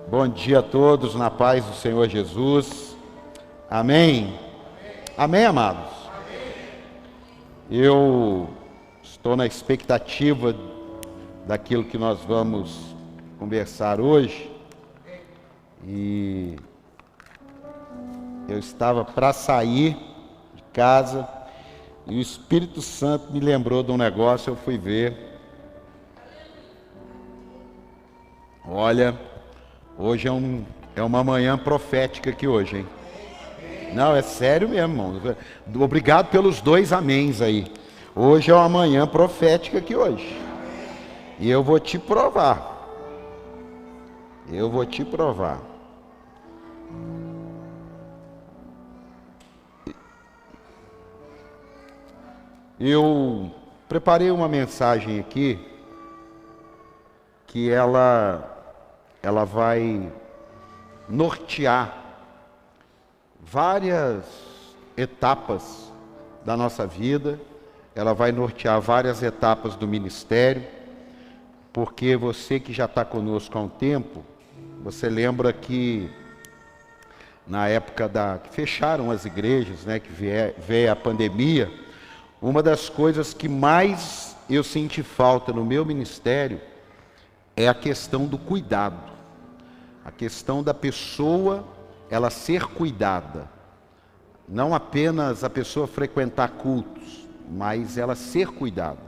Bom dia a todos, na paz do Senhor Jesus. Amém? Amém, amados? Eu estou na expectativa daquilo que nós vamos conversar hoje. E eu estava para sair de casa e o Espírito Santo me lembrou de um negócio, eu fui ver. Olha, hoje é uma manhã profética aqui hoje, hein? Não, é sério mesmo, irmão. Obrigado pelos 2 améns aí. Hoje é uma manhã profética aqui hoje. E eu vou te provar. Eu vou te provar. Eu preparei uma mensagem aqui que ela vai nortear várias etapas da nossa vida, ela vai nortear várias etapas do ministério, porque você que já está conosco há um tempo, você lembra que na época que fecharam as igrejas, né, que veio a pandemia, uma das coisas que mais eu senti falta no meu ministério é a questão do cuidado, a questão da pessoa, ela ser cuidada, não apenas a pessoa frequentar cultos, mas ela ser cuidada,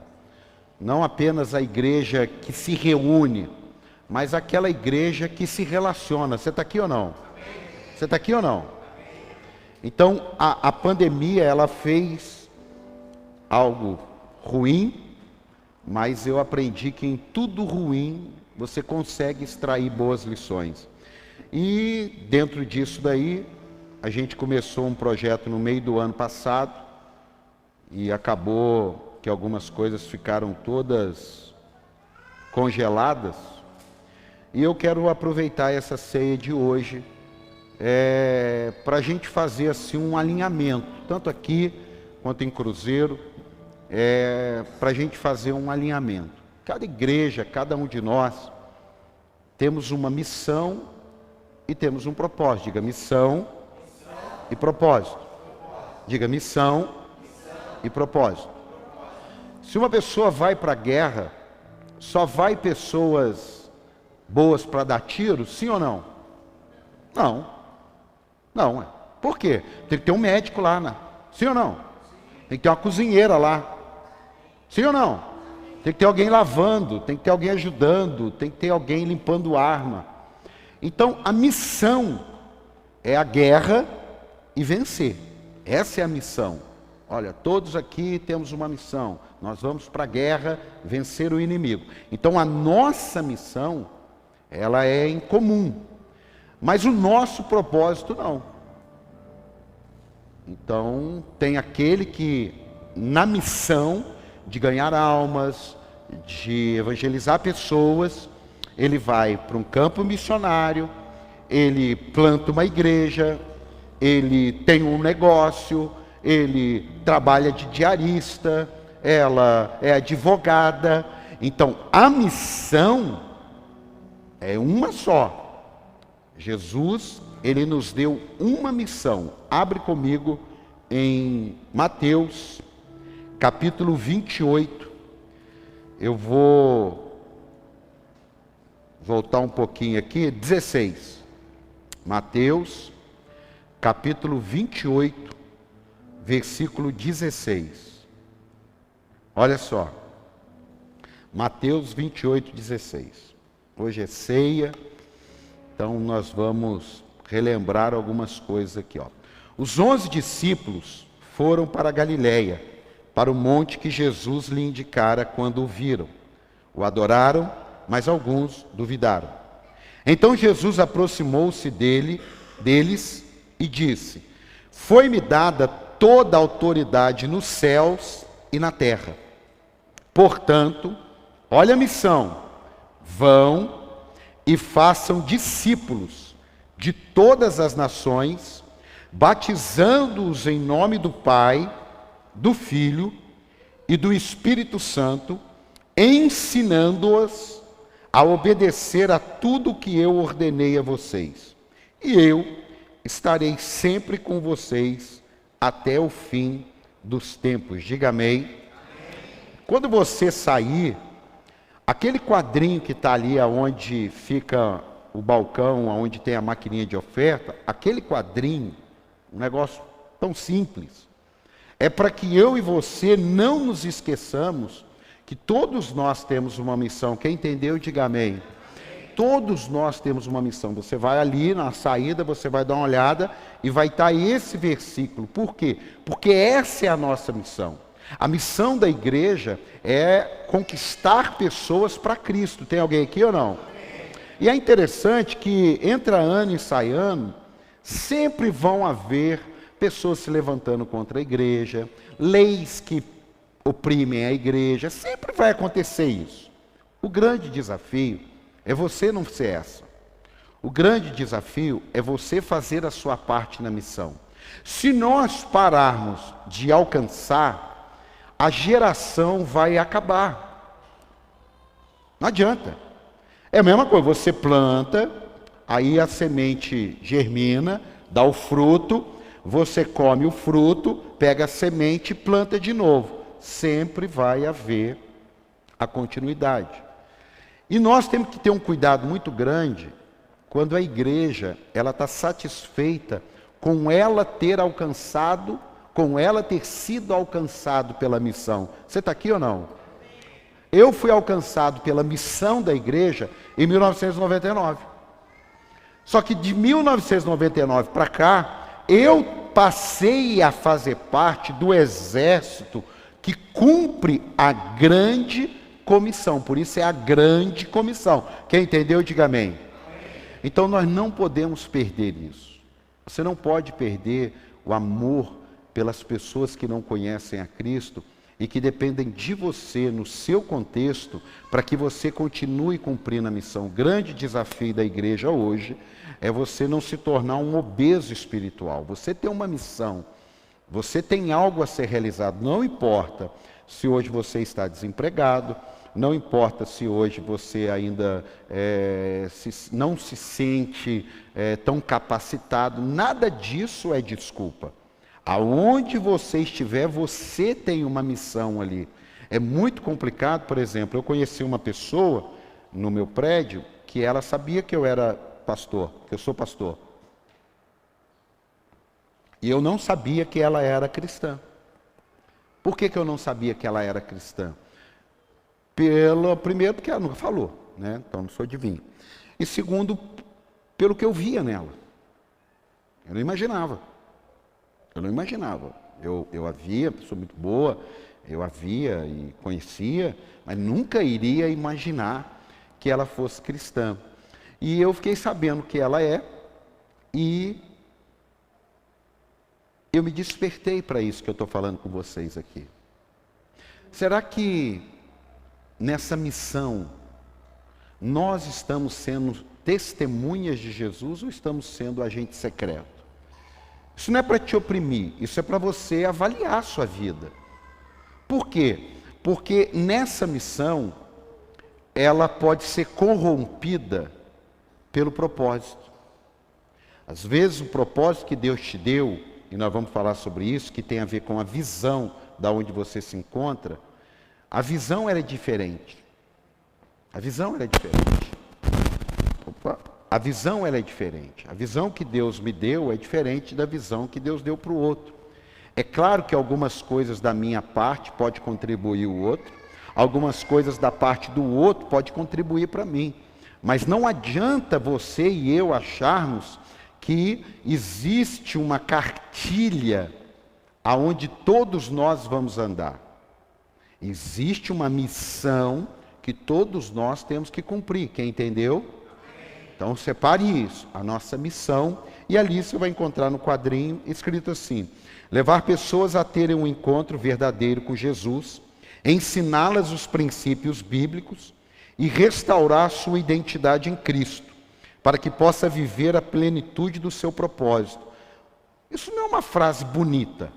não apenas a igreja que se reúne, mas aquela igreja que se relaciona. Você está aqui ou não? Você está aqui ou não? Então, a pandemia, ela fez algo ruim, mas eu aprendi que em tudo ruim você consegue extrair boas lições. E dentro disso daí, a gente começou um projeto no meio do ano passado e acabou que algumas coisas ficaram todas congeladas. E eu quero aproveitar essa ceia de hoje para a gente fazer assim um alinhamento, tanto aqui quanto em Cruzeiro, para a gente fazer um alinhamento. Cada igreja, cada um de nós, temos uma missão e temos um propósito. Diga missão e propósito. Diga missão e propósito. Se uma pessoa vai para a guerra, só vai pessoas boas para dar tiro, sim ou não? Não. Não. Por quê? Tem que ter um médico lá, né? Sim ou não? Tem que ter uma cozinheira lá. Sim ou não? Tem que ter alguém lavando, tem que ter alguém ajudando, tem que ter alguém limpando arma. Então, a missão é a guerra e vencer. Essa é a missão. Olha, todos aqui temos uma missão. Nós vamos para a guerra vencer o inimigo. Então, a nossa missão, ela é em comum. Mas o nosso propósito não. Então, tem aquele que, na missão de ganhar almas, de evangelizar pessoas, ele vai para um campo missionário, ele planta uma igreja, ele tem um negócio, ele trabalha de diarista, ela é advogada. Então, a missão é uma só. Jesus, ele nos deu uma missão. Abre comigo em Mateus, capítulo 28, eu vou voltar um pouquinho aqui, 16. Mateus, capítulo 28, versículo 16. Olha só. Mateus 28, 16. Hoje é ceia, então nós vamos relembrar algumas coisas aqui, ó. Os 11 discípulos foram para a Galiléia, para o monte que Jesus lhe indicara quando o viram. O adoraram, mas alguns duvidaram. Então Jesus aproximou-se deles e disse: Foi-me dada toda a autoridade nos céus e na terra. Portanto, olha a missão: vão e façam discípulos de todas as nações, batizando-os em nome do Pai, do Filho e do Espírito Santo, ensinando-os a obedecer a tudo que eu ordenei a vocês. E eu estarei sempre com vocês até o fim dos tempos. Diga amém. Quando você sair, aquele quadrinho que está ali onde fica o balcão, onde tem a maquininha de oferta, aquele quadrinho, um negócio tão simples, é para que eu e você não nos esqueçamos que todos nós temos uma missão. Quem entendeu, diga amém. Todos nós temos uma missão. Você vai ali na saída, você vai dar uma olhada e vai estar esse versículo. Por quê? Porque essa é a nossa missão. A missão da igreja é conquistar pessoas para Cristo. Tem alguém aqui ou não? E é interessante que entra ano e sai ano, sempre vão haver pessoas se levantando contra a igreja, leis que oprimem a igreja, sempre vai acontecer isso. O grande desafio é você não ser essa. O grande desafio é você fazer a sua parte na missão. Se nós pararmos de alcançar, a geração vai acabar. Não adianta. É a mesma coisa, você planta, aí a semente germina, dá o fruto, você come o fruto, pega a semente e planta de novo. Sempre vai haver a continuidade. E nós temos que ter um cuidado muito grande quando a igreja ela está satisfeita com ela ter alcançado, com ela ter sido alcançado pela missão. Você está aqui ou não? Eu fui alcançado pela missão da igreja em 1999. Só que de 1999 para cá, eu passei a fazer parte do exército que cumpre a grande comissão. Por isso é a grande comissão. Quem entendeu, diga amém. Então nós não podemos perder isso. Você não pode perder o amor pelas pessoas que não conhecem a Cristo e que dependem de você, no seu contexto, para que você continue cumprindo a missão. O grande desafio da igreja hoje é você não se tornar um obeso espiritual. Você tem uma missão, você tem algo a ser realizado. Não importa se hoje você está desempregado, não importa se hoje você ainda não se sente tão capacitado, nada disso é desculpa. Aonde você estiver, você tem uma missão ali. É muito complicado, por exemplo, eu conheci uma pessoa no meu prédio que ela sabia que eu era pastor, que eu sou pastor. E eu não sabia que ela era cristã. Por que eu não sabia que ela era cristã? Primeiro, porque ela nunca falou, né? Então não sou adivinho. E segundo, pelo que eu via nela. Eu não imaginava. Eu a via, pessoa muito boa, eu a via e conhecia, mas nunca iria imaginar que ela fosse cristã. E eu fiquei sabendo que ela é, e eu me despertei para isso que eu estou falando com vocês aqui. Será que nessa missão nós estamos sendo testemunhas de Jesus ou estamos sendo agente secreto? Isso não é para te oprimir, isso é para você avaliar a sua vida. Por quê? Porque nessa missão, ela pode ser corrompida pelo propósito. Às vezes o propósito que Deus te deu, e nós vamos falar sobre isso, que tem a ver com a visão da onde você se encontra, a visão era diferente. A visão era diferente. A visão ela é diferente. A visão que Deus me deu é diferente da visão que Deus deu para o outro. É claro que algumas coisas da minha parte pode contribuir o outro, algumas coisas da parte do outro pode contribuir para mim. Mas não adianta você e eu acharmos que existe uma cartilha aonde todos nós vamos andar. Existe uma missão que todos nós temos que cumprir. Quem entendeu? Então separe isso, a nossa missão, e ali você vai encontrar no quadrinho escrito assim: levar pessoas a terem um encontro verdadeiro com Jesus, ensiná-las os princípios bíblicos e restaurar sua identidade em Cristo, para que possa viver a plenitude do seu propósito. Isso não é uma frase bonita,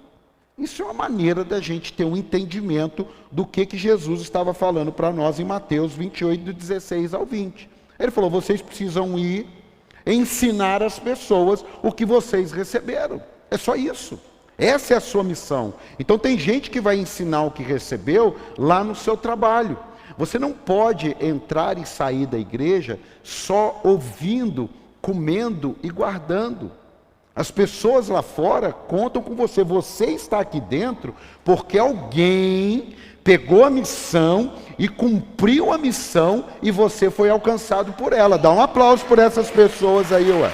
Isso é uma maneira da gente ter um entendimento do que Jesus estava falando para nós em Mateus 28, do 16 ao 20. Ele falou, vocês precisam ir ensinar as pessoas o que vocês receberam. É só isso. Essa é a sua missão. Então tem gente que vai ensinar o que recebeu lá no seu trabalho. Você não pode entrar e sair da igreja só ouvindo, comendo e guardando. As pessoas lá fora contam com você. Você está aqui dentro porque alguém pegou a missão e cumpriu a missão e você foi alcançado por ela. Dá um aplauso por essas pessoas aí, ué.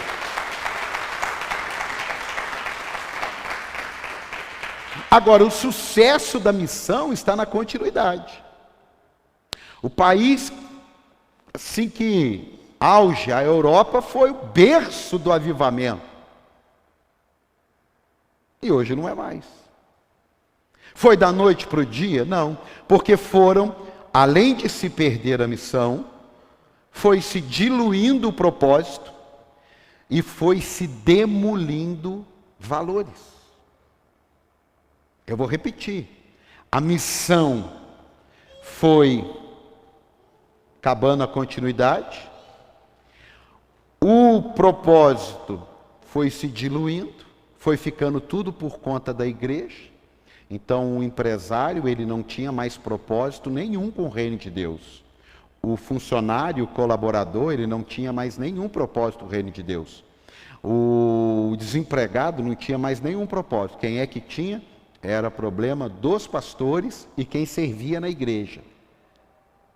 Agora, o sucesso da missão está na continuidade. O país, assim que auge, a Europa foi o berço do avivamento. E hoje não é mais. Foi da noite para o dia? Não, porque foram, além de se perder a missão, foi se diluindo o propósito e foi se demolindo valores. Eu vou repetir. A missão foi acabando a continuidade, o propósito foi se diluindo, foi ficando tudo por conta da igreja. Então o empresário, ele não tinha mais propósito nenhum com o reino de Deus. O funcionário, o colaborador, ele não tinha mais nenhum propósito com o reino de Deus. O desempregado não tinha mais nenhum propósito. Quem é que tinha? Era problema dos pastores e quem servia na igreja.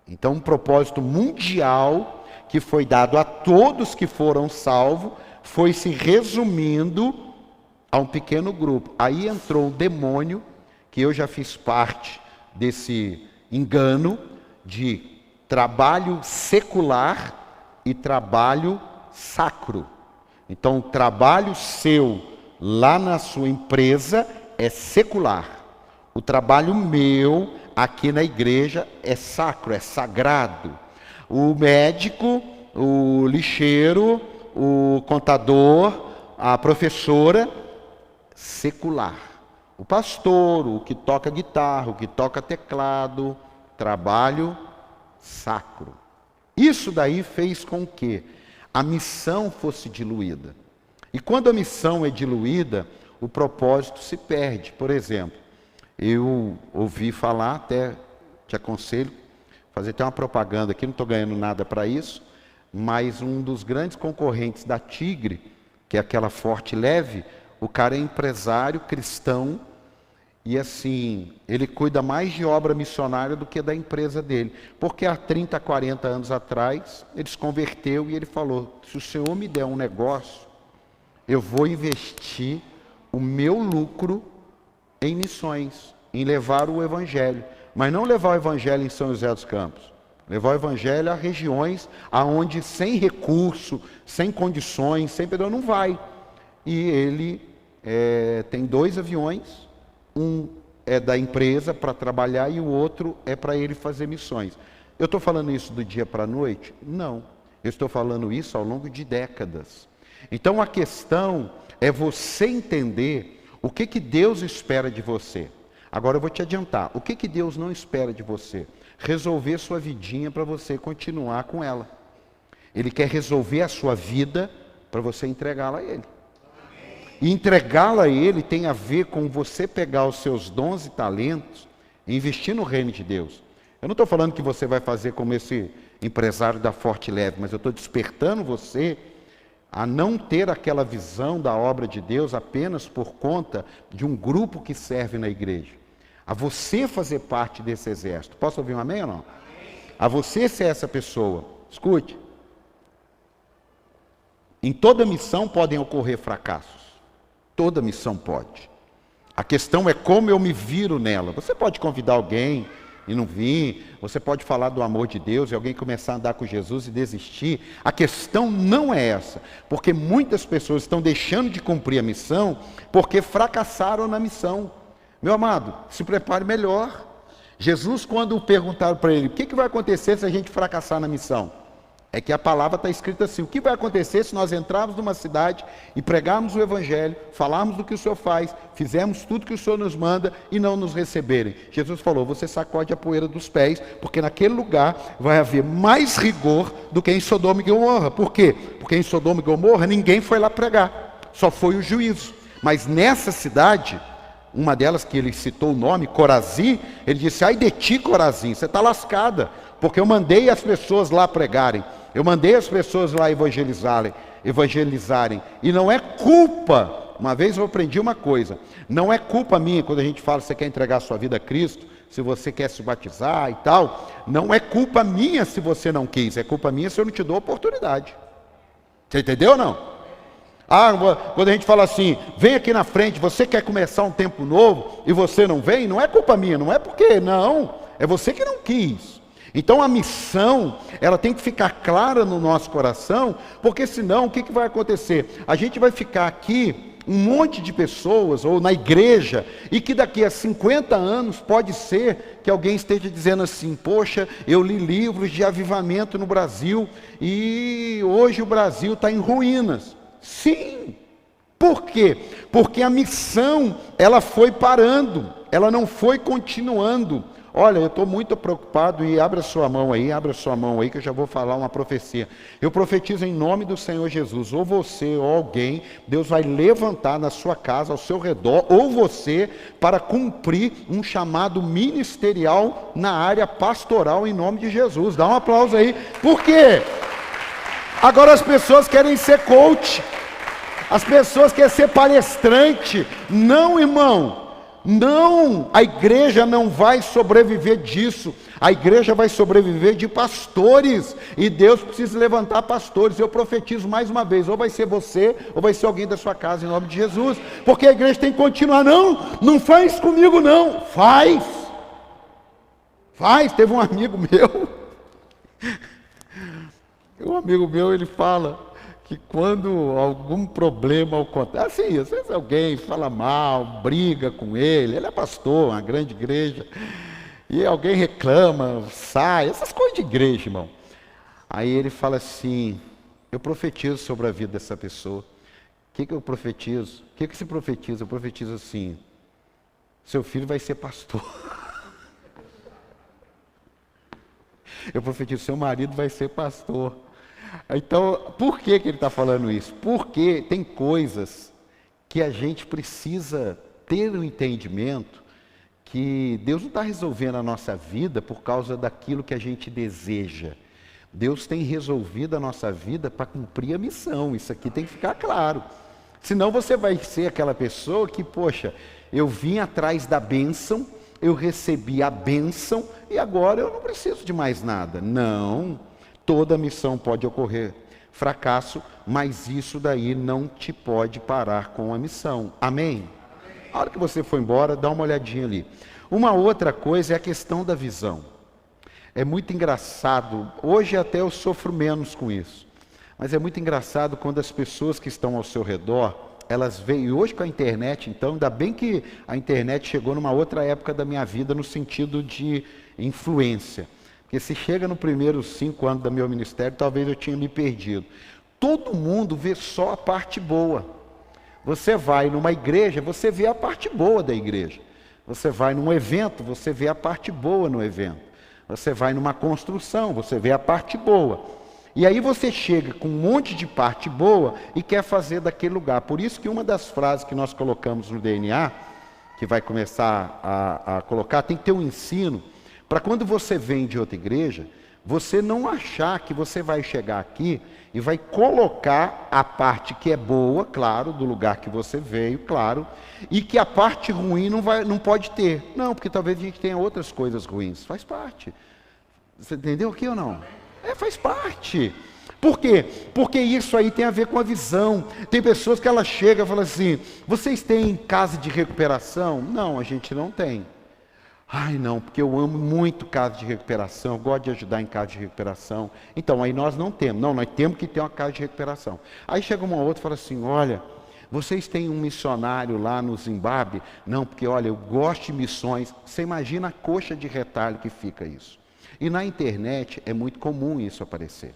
Então um propósito mundial que foi dado a todos que foram salvos, foi se resumindo a um pequeno grupo. Aí entrou o demônio, que eu já fiz parte desse engano de trabalho secular e trabalho sacro. Então, o trabalho seu lá na sua empresa é secular. O trabalho meu aqui na igreja é sacro, é sagrado. O médico, o lixeiro, o contador, a professora, secular. O pastor, o que toca guitarra, o que toca teclado, trabalho sacro. Isso daí fez com que a missão fosse diluída. E quando a missão é diluída, o propósito se perde. Por exemplo, eu ouvi falar, até te aconselho, fazer até uma propaganda aqui, não estou ganhando nada para isso, mas um dos grandes concorrentes da Tigre, que é aquela Forte Leve, o cara é empresário cristão e assim, ele cuida mais de obra missionária do que da empresa dele. Porque há 30, 40 anos atrás, ele se converteu e ele falou, se o Senhor me der um negócio, eu vou investir o meu lucro em missões, em levar o Evangelho. Mas não levar o Evangelho em São José dos Campos. Levar o Evangelho a regiões aonde sem recurso, sem condições, sem perdão, não vai. E ele tem 2 aviões, um é da empresa para trabalhar e o outro é para ele fazer missões. Eu estou falando isso do dia para a noite? Não. Eu estou falando isso ao longo de décadas. Então a questão é você entender o que Deus espera de você. Agora eu vou te adiantar, o que Deus não espera de você? Resolver sua vidinha para você continuar com ela. Ele quer resolver a sua vida para você entregá-la a Ele. E entregá-la a Ele tem a ver com você pegar os seus dons e talentos e investir no reino de Deus. Eu não estou falando que você vai fazer como esse empresário da Forte Leve, mas eu estou despertando você a não ter aquela visão da obra de Deus apenas por conta de um grupo que serve na igreja. A você fazer parte desse exército. Posso ouvir um amém ou não? Amém. A você ser essa pessoa. Escute. Em toda missão podem ocorrer fracassos. Toda missão pode. A questão é como eu me viro nela. Você pode convidar alguém e não vir. Você pode falar do amor de Deus e alguém começar a andar com Jesus e desistir. A questão não é essa. Porque muitas pessoas estão deixando de cumprir a missão porque fracassaram na missão. Meu amado, se prepare melhor. Jesus, quando perguntaram para ele, o que vai acontecer se a gente fracassar na missão? É que a palavra está escrita assim: o que vai acontecer se nós entrarmos numa cidade e pregarmos o Evangelho, falarmos do que o Senhor faz, fizermos tudo que o Senhor nos manda e não nos receberem? Jesus falou: você sacode a poeira dos pés, porque naquele lugar vai haver mais rigor do que em Sodoma e Gomorra. Por quê? Porque em Sodoma e Gomorra ninguém foi lá pregar, só foi o juízo. Mas nessa cidade, uma delas que ele citou o nome, Corazim, ele disse: ai de ti, Corazim, você está lascada, porque eu mandei as pessoas lá pregarem. Eu mandei as pessoas lá evangelizarem. E não é culpa, uma vez eu aprendi uma coisa, não é culpa minha quando a gente fala que você quer entregar a sua vida a Cristo, se você quer se batizar e tal, não é culpa minha se você não quis, é culpa minha se eu não te dou oportunidade. Você entendeu ou não? Quando a gente fala assim, vem aqui na frente, você quer começar um tempo novo e você não vem, não é culpa minha, não é porque, não, é você que não quis. Então a missão, ela tem que ficar clara no nosso coração, porque senão o que vai acontecer? A gente vai ficar aqui, um monte de pessoas, ou na igreja, e que daqui a 50 anos pode ser que alguém esteja dizendo assim: poxa, eu li livros de avivamento no Brasil, e hoje o Brasil está em ruínas. Sim. Por quê? Porque a missão, ela foi parando, ela não foi continuando. Olha, eu estou muito preocupado, e abre a sua mão aí que eu já vou falar uma profecia. Eu profetizo em nome do Senhor Jesus, ou você ou alguém, Deus vai levantar na sua casa, ao seu redor, ou você, para cumprir um chamado ministerial na área pastoral em nome de Jesus. Dá um aplauso aí. Por quê? Agora as pessoas querem ser coach, as pessoas querem ser palestrante. Não, irmão. Não, a igreja não vai sobreviver disso. A igreja vai sobreviver de pastores, e Deus precisa levantar pastores. Eu profetizo mais uma vez, ou vai ser você, ou vai ser alguém da sua casa, em nome de Jesus, porque a igreja tem que continuar. Não faz comigo não, faz, teve um amigo meu, ele fala que quando algum problema acontece, assim, às vezes alguém fala mal, briga com ele é pastor, uma grande igreja, e alguém reclama, sai, essas coisas de igreja, irmão. Aí ele fala assim: eu profetizo sobre a vida dessa pessoa. O que eu profetizo? O que se profetiza? Eu profetizo assim: seu filho vai ser pastor. Eu profetizo: seu marido vai ser pastor. Então, por que ele está falando isso? Porque tem coisas que a gente precisa ter um entendimento que Deus não está resolvendo a nossa vida por causa daquilo que a gente deseja. Deus tem resolvido a nossa vida para cumprir a missão. Isso aqui tem que ficar claro. Senão você vai ser aquela pessoa que, poxa, eu vim atrás da bênção, eu recebi a bênção e agora eu não preciso de mais nada. Não. Toda missão pode ocorrer fracasso, mas isso daí não te pode parar com a missão. Amém? A hora que você for embora, dá uma olhadinha ali. Uma outra coisa é a questão da visão. É muito engraçado, hoje até eu sofro menos com isso, mas é muito engraçado quando as pessoas que estão ao seu redor, elas veem, e hoje com a internet, então, ainda bem que a internet chegou numa outra época da minha vida, no sentido de influência. Porque se chega nos primeiros 5 anos do meu ministério, talvez eu tinha me perdido. Todo mundo vê só a parte boa. Você vai numa igreja, você vê a parte boa da igreja. Você vai num evento, você vê a parte boa no evento. Você vai numa construção, você vê a parte boa. E aí você chega com um monte de parte boa e quer fazer daquele lugar. Por isso que uma das frases que nós colocamos no DNA, que vai começar a colocar, tem que ter um ensino, para quando você vem de outra igreja, você não achar que você vai chegar aqui e vai colocar a parte que é boa, claro, do lugar que você veio, claro, e que a parte ruim não pode ter. Não, porque talvez a gente tenha outras coisas ruins. Faz parte. Você entendeu aqui ou não? Faz parte. Por quê? Porque isso aí tem a ver com a visão. Tem pessoas que elas chegam e falam assim: vocês têm casa de recuperação? Não, a gente não tem. Ai não, porque eu amo muito casa de recuperação, eu gosto de ajudar em casa de recuperação. Então, aí nós não temos. Não, nós temos que ter uma casa de recuperação. Aí chega uma outra e fala assim: olha, vocês têm um missionário lá no Zimbábue? Não, porque olha, eu gosto de missões. Você imagina a coxa de retalho que fica isso. E na internet é muito comum isso aparecer.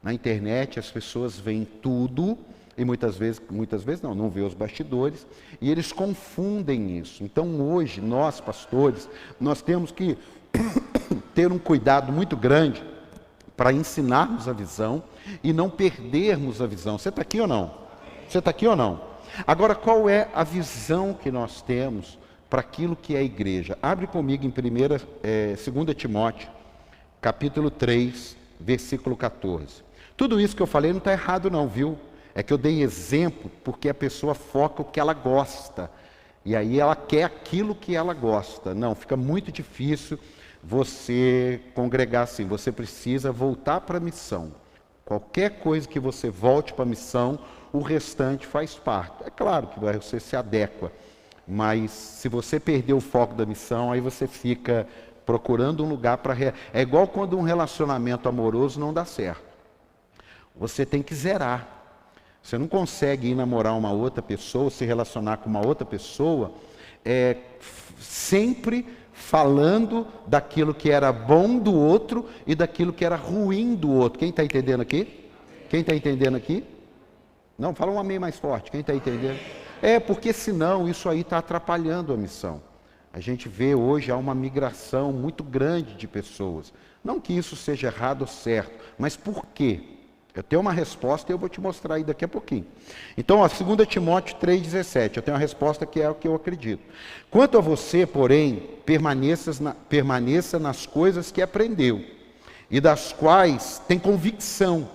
Na internet as pessoas veem tudo e muitas vezes não vê os bastidores e eles confundem isso. Então hoje nós pastores, nós temos que ter um cuidado muito grande para ensinarmos a visão e não perdermos a visão. Você está aqui ou não? Você está aqui ou não? Agora, qual é a visão que nós temos para aquilo que é a igreja? Abre comigo em 2 Timóteo, capítulo 3, versículo 14. Tudo isso que eu falei não está errado não, viu? É que eu dei exemplo porque a pessoa foca o que ela gosta. E aí ela quer aquilo que ela gosta. Não, fica muito difícil você congregar assim. Você precisa voltar para a missão. Qualquer coisa que você volte para a missão, o restante faz parte. É claro que você se adequa. Mas se você perder o foco da missão, aí você fica procurando um lugar para... É igual quando um relacionamento amoroso não dá certo. Você tem que zerar. Você não consegue ir namorar uma outra pessoa, se relacionar com uma outra pessoa, sempre falando daquilo que era bom do outro e daquilo que era ruim do outro. Quem está entendendo aqui? Quem está entendendo aqui? Não, fala um amém mais forte. Quem está entendendo? Porque senão isso aí está atrapalhando a missão. A gente vê hoje há uma migração muito grande de pessoas. Não que isso seja errado ou certo, mas por quê? Eu tenho uma resposta e eu vou te mostrar aí daqui a pouquinho. Então, 2 Timóteo 3,17, eu tenho uma resposta que é o que eu acredito. Quanto a você, porém, permaneça nas coisas que aprendeu e das quais tem convicção,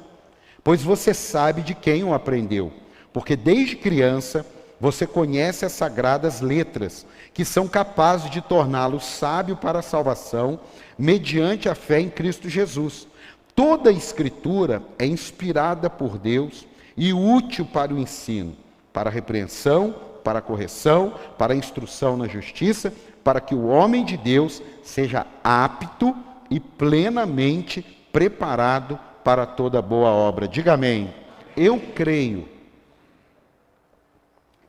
pois você sabe de quem o aprendeu, porque desde criança você conhece as sagradas letras, que são capazes de torná-lo sábio para a salvação, mediante a fé em Cristo Jesus. Toda a Escritura é inspirada por Deus e útil para o ensino, para a repreensão, para a correção, para a instrução na justiça, para que o homem de Deus seja apto e plenamente preparado para toda boa obra. Diga amém. Eu creio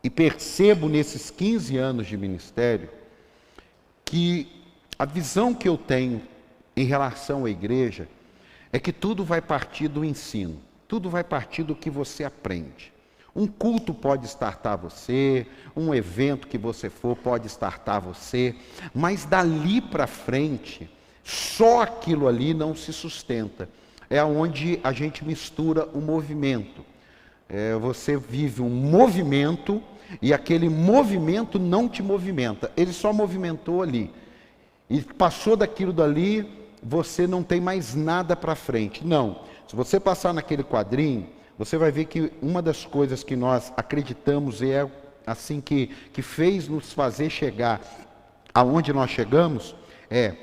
e percebo nesses 15 anos de ministério que a visão que eu tenho em relação à igreja é que tudo vai partir do ensino, tudo vai partir do que você aprende. Um culto pode startar você, um evento que você for pode startar você, mas dali para frente, só aquilo ali não se sustenta. É onde a gente mistura o movimento. Você vive um movimento e aquele movimento não te movimenta, ele só movimentou ali. E passou daquilo dali, você não tem mais nada para frente. Não. Se você passar naquele quadrinho, você vai ver que uma das coisas que nós acreditamos e é assim que fez nos fazer chegar aonde nós chegamos, é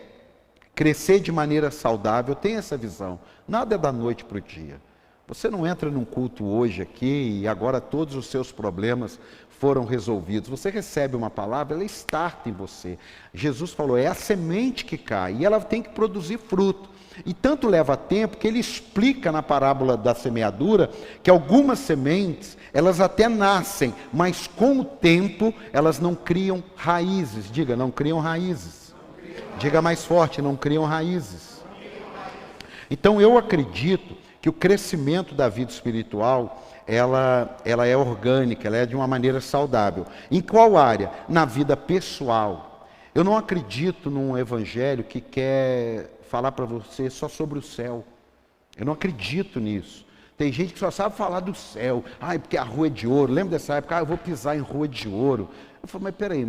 crescer de maneira saudável. Tem essa visão. Nada é da noite para o dia. Você não entra num culto hoje aqui e agora todos os seus problemas foram resolvidos. Você recebe uma palavra, ela starta em você. Jesus falou, é a semente que cai e ela tem que produzir fruto. E tanto leva tempo que ele explica na parábola da semeadura que algumas sementes, elas até nascem, mas com o tempo elas não criam raízes. Diga, não criam raízes. Diga mais forte, não criam raízes. Então eu acredito que o crescimento da vida espiritual, ela é orgânica, ela é de uma maneira saudável. Em qual área? Na vida pessoal. Eu não acredito num evangelho que quer falar para você só sobre o céu. Eu não acredito nisso. Tem gente que só sabe falar do céu. Porque a rua é de ouro. Lembra dessa época? Eu vou pisar em rua de ouro. Eu falo, mas peraí,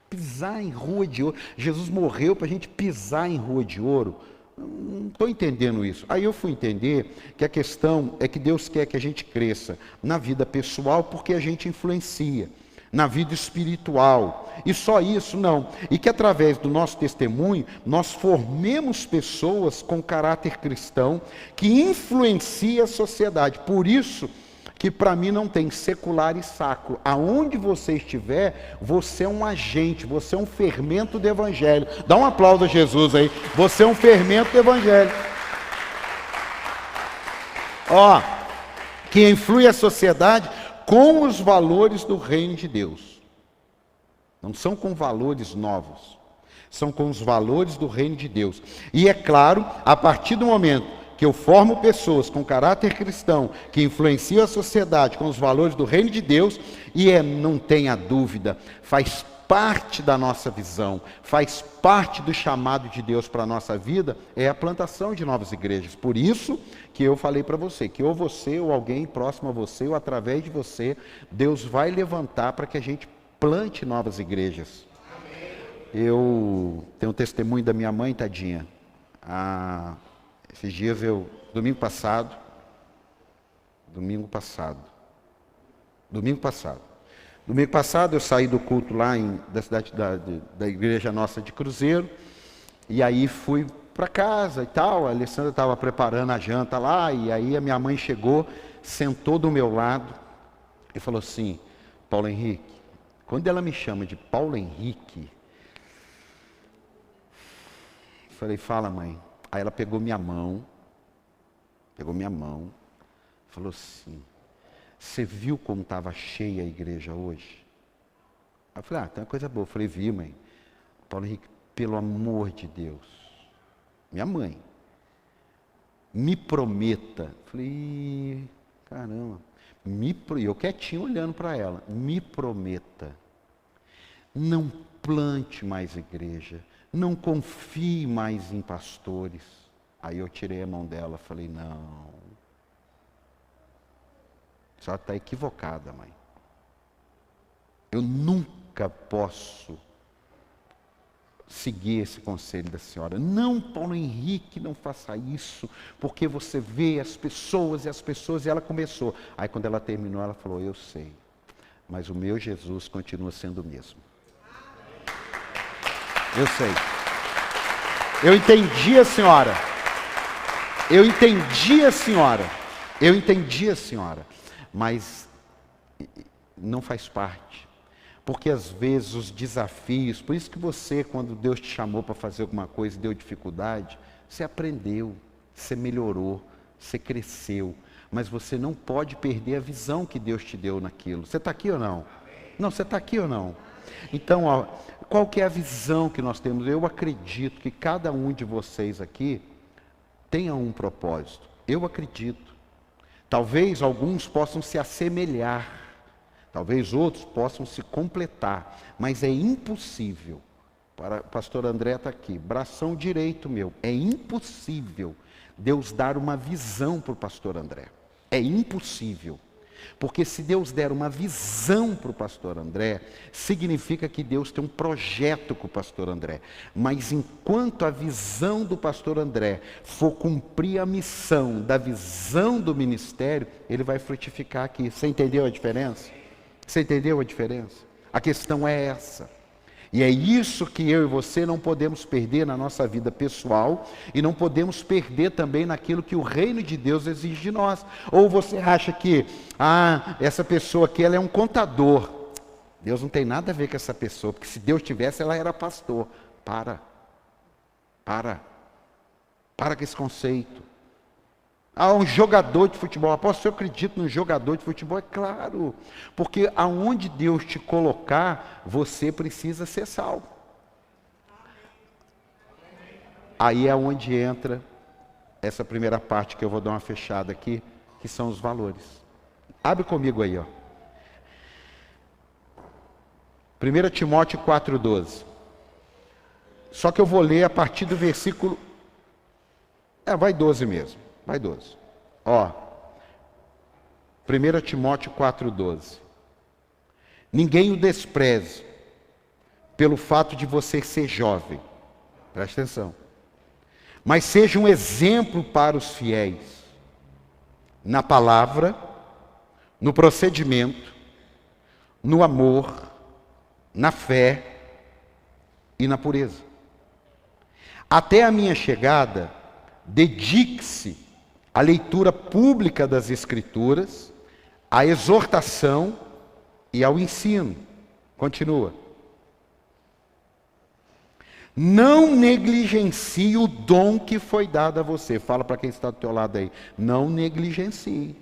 pisar em rua de ouro? Jesus morreu para a gente pisar em rua de ouro? Não estou entendendo isso. Aí eu fui entender que a questão é que Deus quer que a gente cresça na vida pessoal porque a gente influencia, na vida espiritual. E só isso não. E que através do nosso testemunho, nós formemos pessoas com caráter cristão que influencia a sociedade. Por isso que para mim não tem secular e sacro. Aonde você estiver, você é um agente, você é um fermento do evangelho. Dá um aplauso a Jesus aí. Você é um fermento do evangelho. Que influi a sociedade com os valores do reino de Deus. Não são com valores novos, são com os valores do reino de Deus. E é claro, a partir do momento que eu formo pessoas com caráter cristão, que influenciam a sociedade com os valores do reino de Deus, e não tenha dúvida, faz parte da nossa visão, faz parte do chamado de Deus para a nossa vida, é a plantação de novas igrejas. Por isso que eu falei para você, que ou você, ou alguém próximo a você, ou através de você, Deus vai levantar para que a gente plante novas igrejas. Eu tenho um testemunho da minha mãe, tadinha. Esses dias domingo passado, eu saí do culto lá da cidade da igreja nossa de Cruzeiro, e aí fui para casa e tal. A Alessandra estava preparando a janta lá, e aí a minha mãe chegou, sentou do meu lado e falou assim: Paulo Henrique. Quando ela me chama de Paulo Henrique, eu falei: fala, mãe. Aí ela pegou minha mão, falou assim: você viu como estava cheia a igreja hoje? Aí eu falei: tem uma coisa boa. Eu falei: vi, mãe. Paulo Henrique, pelo amor de Deus, minha mãe, me prometa. Eu falei: caramba, e eu quietinho olhando para ela, me prometa, não plante mais igreja, não confie mais em pastores. Aí eu tirei a mão dela, falei: não, a senhora está equivocada, mãe. Eu nunca posso seguir esse conselho da senhora. Não, Paulo Henrique, não faça isso, porque você vê as pessoas, e ela começou. Aí quando ela terminou, ela falou: eu sei, mas o meu Jesus continua sendo o mesmo. Eu sei. Eu entendi a senhora. Mas não faz parte. Porque às vezes os desafios, por isso que você, quando Deus te chamou para fazer alguma coisa e deu dificuldade, você aprendeu, você melhorou, você cresceu. Mas você não pode perder a visão que Deus te deu naquilo. Você está aqui ou não? Não, você está aqui ou não? Então, qual que é a visão que nós temos? Eu acredito que cada um de vocês aqui tenha um propósito. Eu acredito. Talvez alguns possam se assemelhar, talvez outros possam se completar, mas é impossível. O pastor André está aqui, bração direito meu. É impossível Deus dar uma visão para o pastor André. É impossível. Porque se Deus der uma visão para o pastor André, significa que Deus tem um projeto com o pastor André. Mas enquanto a visão do pastor André for cumprir a missão da visão do ministério, ele vai frutificar aqui. Você entendeu a diferença? Você entendeu a diferença? A questão é essa. E é isso que eu e você não podemos perder na nossa vida pessoal e não podemos perder também naquilo que o reino de Deus exige de nós. Ou você acha que, essa pessoa aqui, ela é um contador. Deus não tem nada a ver com essa pessoa, porque se Deus tivesse, ela era pastor. Para com esse conceito. Um jogador de futebol. Apóstolo, eu acredito no jogador de futebol? É claro, porque aonde Deus te colocar, você precisa ser salvo. Aí é onde entra essa primeira parte que eu vou dar uma fechada aqui, que são os valores. Abre comigo aí, 1 Timóteo 4,12. Só que eu vou ler a partir do versículo... vai 12 mesmo. Vai 12. 1 Timóteo 4,12. Ninguém o despreze pelo fato de você ser jovem. Presta atenção. Mas seja um exemplo para os fiéis. Na palavra, no procedimento, no amor, na fé e na pureza. Até a minha chegada, dedique-se à leitura pública das Escrituras, à exortação e ao ensino. Continua. Não negligencie o dom que foi dado a você. Fala para quem está do teu lado aí. Não negligencie.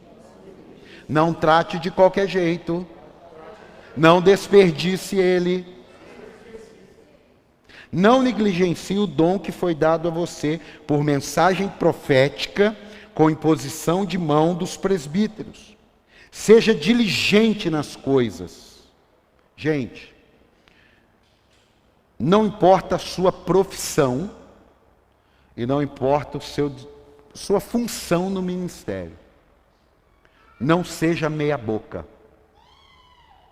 Não trate de qualquer jeito. Não desperdice ele. Não negligencie o dom que foi dado a você por mensagem profética, com imposição de mão dos presbíteros. Seja diligente nas coisas. Gente, não importa a sua profissão e não importa sua função no ministério. Não seja meia boca.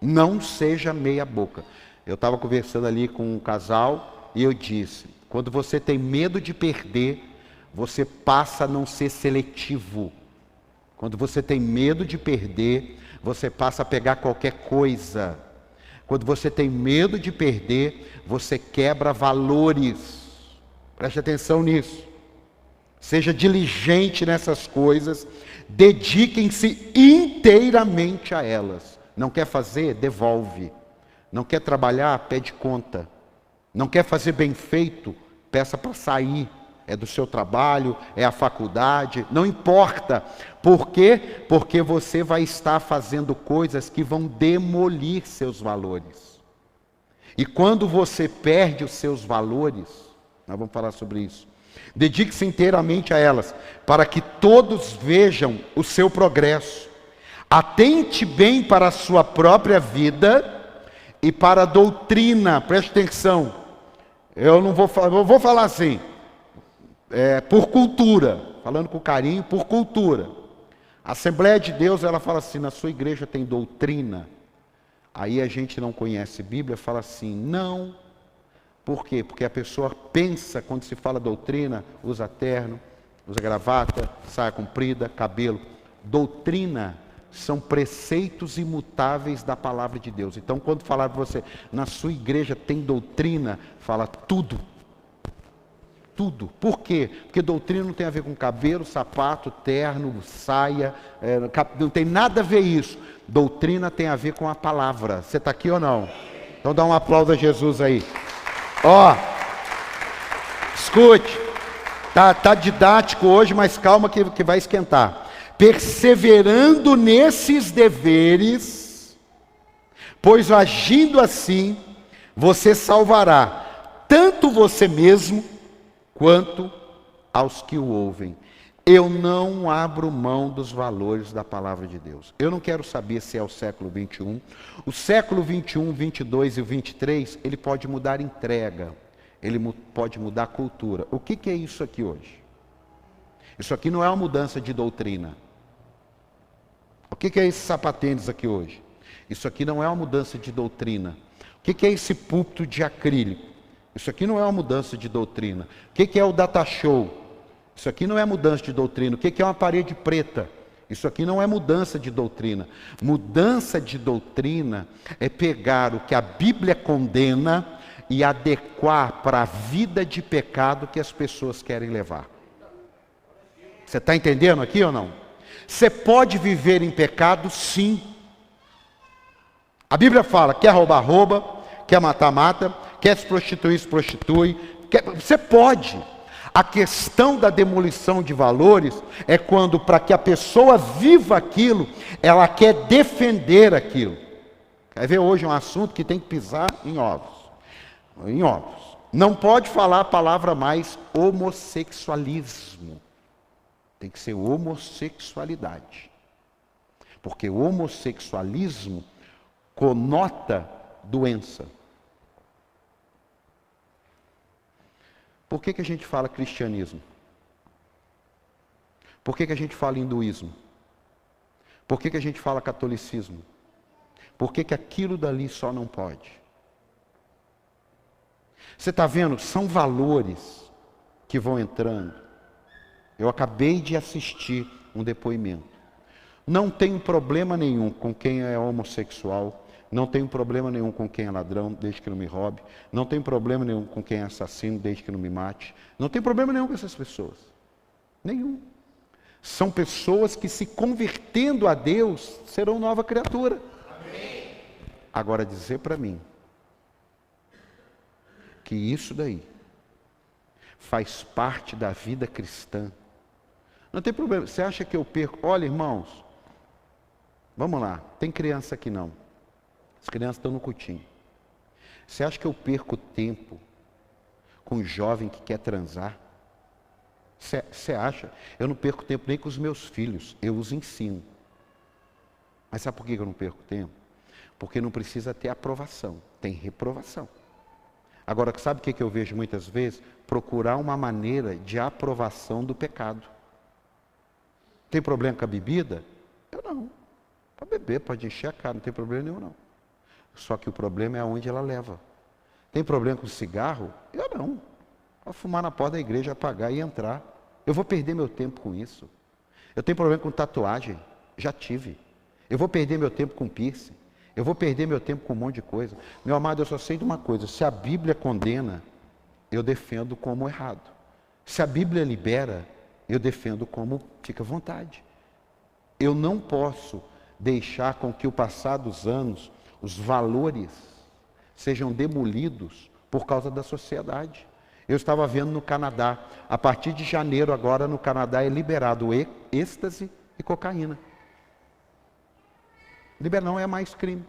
Não seja meia boca. Eu estava conversando ali com um casal e eu disse, quando você tem medo de perder, você passa a não ser seletivo. Quando você tem medo de perder, você passa a pegar qualquer coisa. Quando você tem medo de perder, você quebra valores. Preste atenção nisso. Seja diligente nessas coisas, dediquem-se inteiramente a elas. Não quer fazer? Devolve. Não quer trabalhar? Pede conta. Não quer fazer bem feito? Peça para sair. É do seu trabalho, é a faculdade, não importa. Por quê? Porque você vai estar fazendo coisas que vão demolir seus valores. E quando você perde os seus valores, nós vamos falar sobre isso. Dedique-se inteiramente a elas, para que todos vejam o seu progresso. Atente bem para a sua própria vida e para a doutrina. Preste atenção. Eu vou falar assim. Por cultura, falando com carinho, por cultura. A Assembleia de Deus, ela fala assim, na sua igreja tem doutrina. Aí a gente não conhece Bíblia, fala assim, não. Por quê? Porque a pessoa pensa, quando se fala doutrina, usa terno, usa gravata, saia comprida, cabelo. Doutrina são preceitos imutáveis da palavra de Deus. Então, quando falar para você, na sua igreja tem doutrina, fala tudo. Tudo. Por quê? Porque doutrina não tem a ver com cabelo, sapato, terno, saia, não tem nada a ver isso. Doutrina tem a ver com a palavra. Você está aqui ou não? Então dá um aplauso a Jesus aí. Ó, escute, tá didático hoje, mas calma que vai esquentar. Perseverando nesses deveres, pois agindo assim, você salvará tanto você mesmo, quanto aos que o ouvem. Eu não abro mão dos valores da palavra de Deus. Eu não quero saber se é o século 21. O século 21, 22 e o 23, ele pode mudar entrega. Ele pode mudar cultura. O que é isso aqui hoje? Isso aqui não é uma mudança de doutrina. O que é esse sapatênis aqui hoje? Isso aqui não é uma mudança de doutrina. O que é esse púlpito de acrílico? Isso aqui não é uma mudança de doutrina. O que é o data show? Isso aqui não é mudança de doutrina. O que é uma parede preta? Isso aqui não é mudança de doutrina. Mudança de doutrina é pegar o que a Bíblia condena e adequar para a vida de pecado que as pessoas querem levar. Você está entendendo aqui ou não? Você pode viver em pecado, sim. A Bíblia fala, quer roubar, rouba, quer matar, mata, quer se prostituir, se prostitui. Você pode. A questão da demolição de valores é quando, para que a pessoa viva aquilo, ela quer defender aquilo. Quer ver hoje um assunto que tem que pisar em ovos. Em ovos. Não pode falar a palavra mais homossexualismo. Tem que ser homossexualidade. Porque o homossexualismo conota doença. Por que a gente fala cristianismo? Por que a gente fala hinduísmo? Por que a gente fala catolicismo? Por que aquilo dali só não pode? Você está vendo? São valores que vão entrando. Eu acabei de assistir um depoimento. Não tenho problema nenhum com quem é homossexual. Não tenho problema nenhum com quem é ladrão, desde que não me roube. Não tenho problema nenhum com quem é assassino, desde que não me mate. Não tenho problema nenhum com essas pessoas. Nenhum. São pessoas que, se convertendo a Deus, serão nova criatura. Amém. Agora, dizer para mim que isso daí faz parte da vida cristã, não tem problema. Você acha que eu perco? Olha, irmãos, vamos lá, tem criança aqui não. As crianças estão no cultinho. Você acha que eu perco tempo com um jovem que quer transar? Você acha? Eu não perco tempo nem com os meus filhos, eu os ensino. Mas sabe por que eu não perco tempo? Porque não precisa ter aprovação, tem reprovação. Agora, sabe o que eu vejo muitas vezes? Procurar uma maneira de aprovação do pecado. Tem problema com a bebida? Eu não. Pode beber, pode encher a cara, não tem problema nenhum não. Só que o problema é aonde ela leva. Tem problema com cigarro? Eu não. Vou fumar na porta da igreja, apagar e entrar. Eu vou perder meu tempo com isso. Eu tenho problema com tatuagem? Já tive. Eu vou perder meu tempo com piercing? Eu vou perder meu tempo com um monte de coisa. Meu amado, eu só sei de uma coisa. Se a Bíblia condena, eu defendo como errado. Se a Bíblia libera, eu defendo como fica à vontade. Eu não posso deixar com que o passar dos anos, os valores sejam demolidos por causa da sociedade. Eu estava vendo no Canadá, a partir de janeiro agora no Canadá é liberado êxtase e cocaína. Não é mais crime.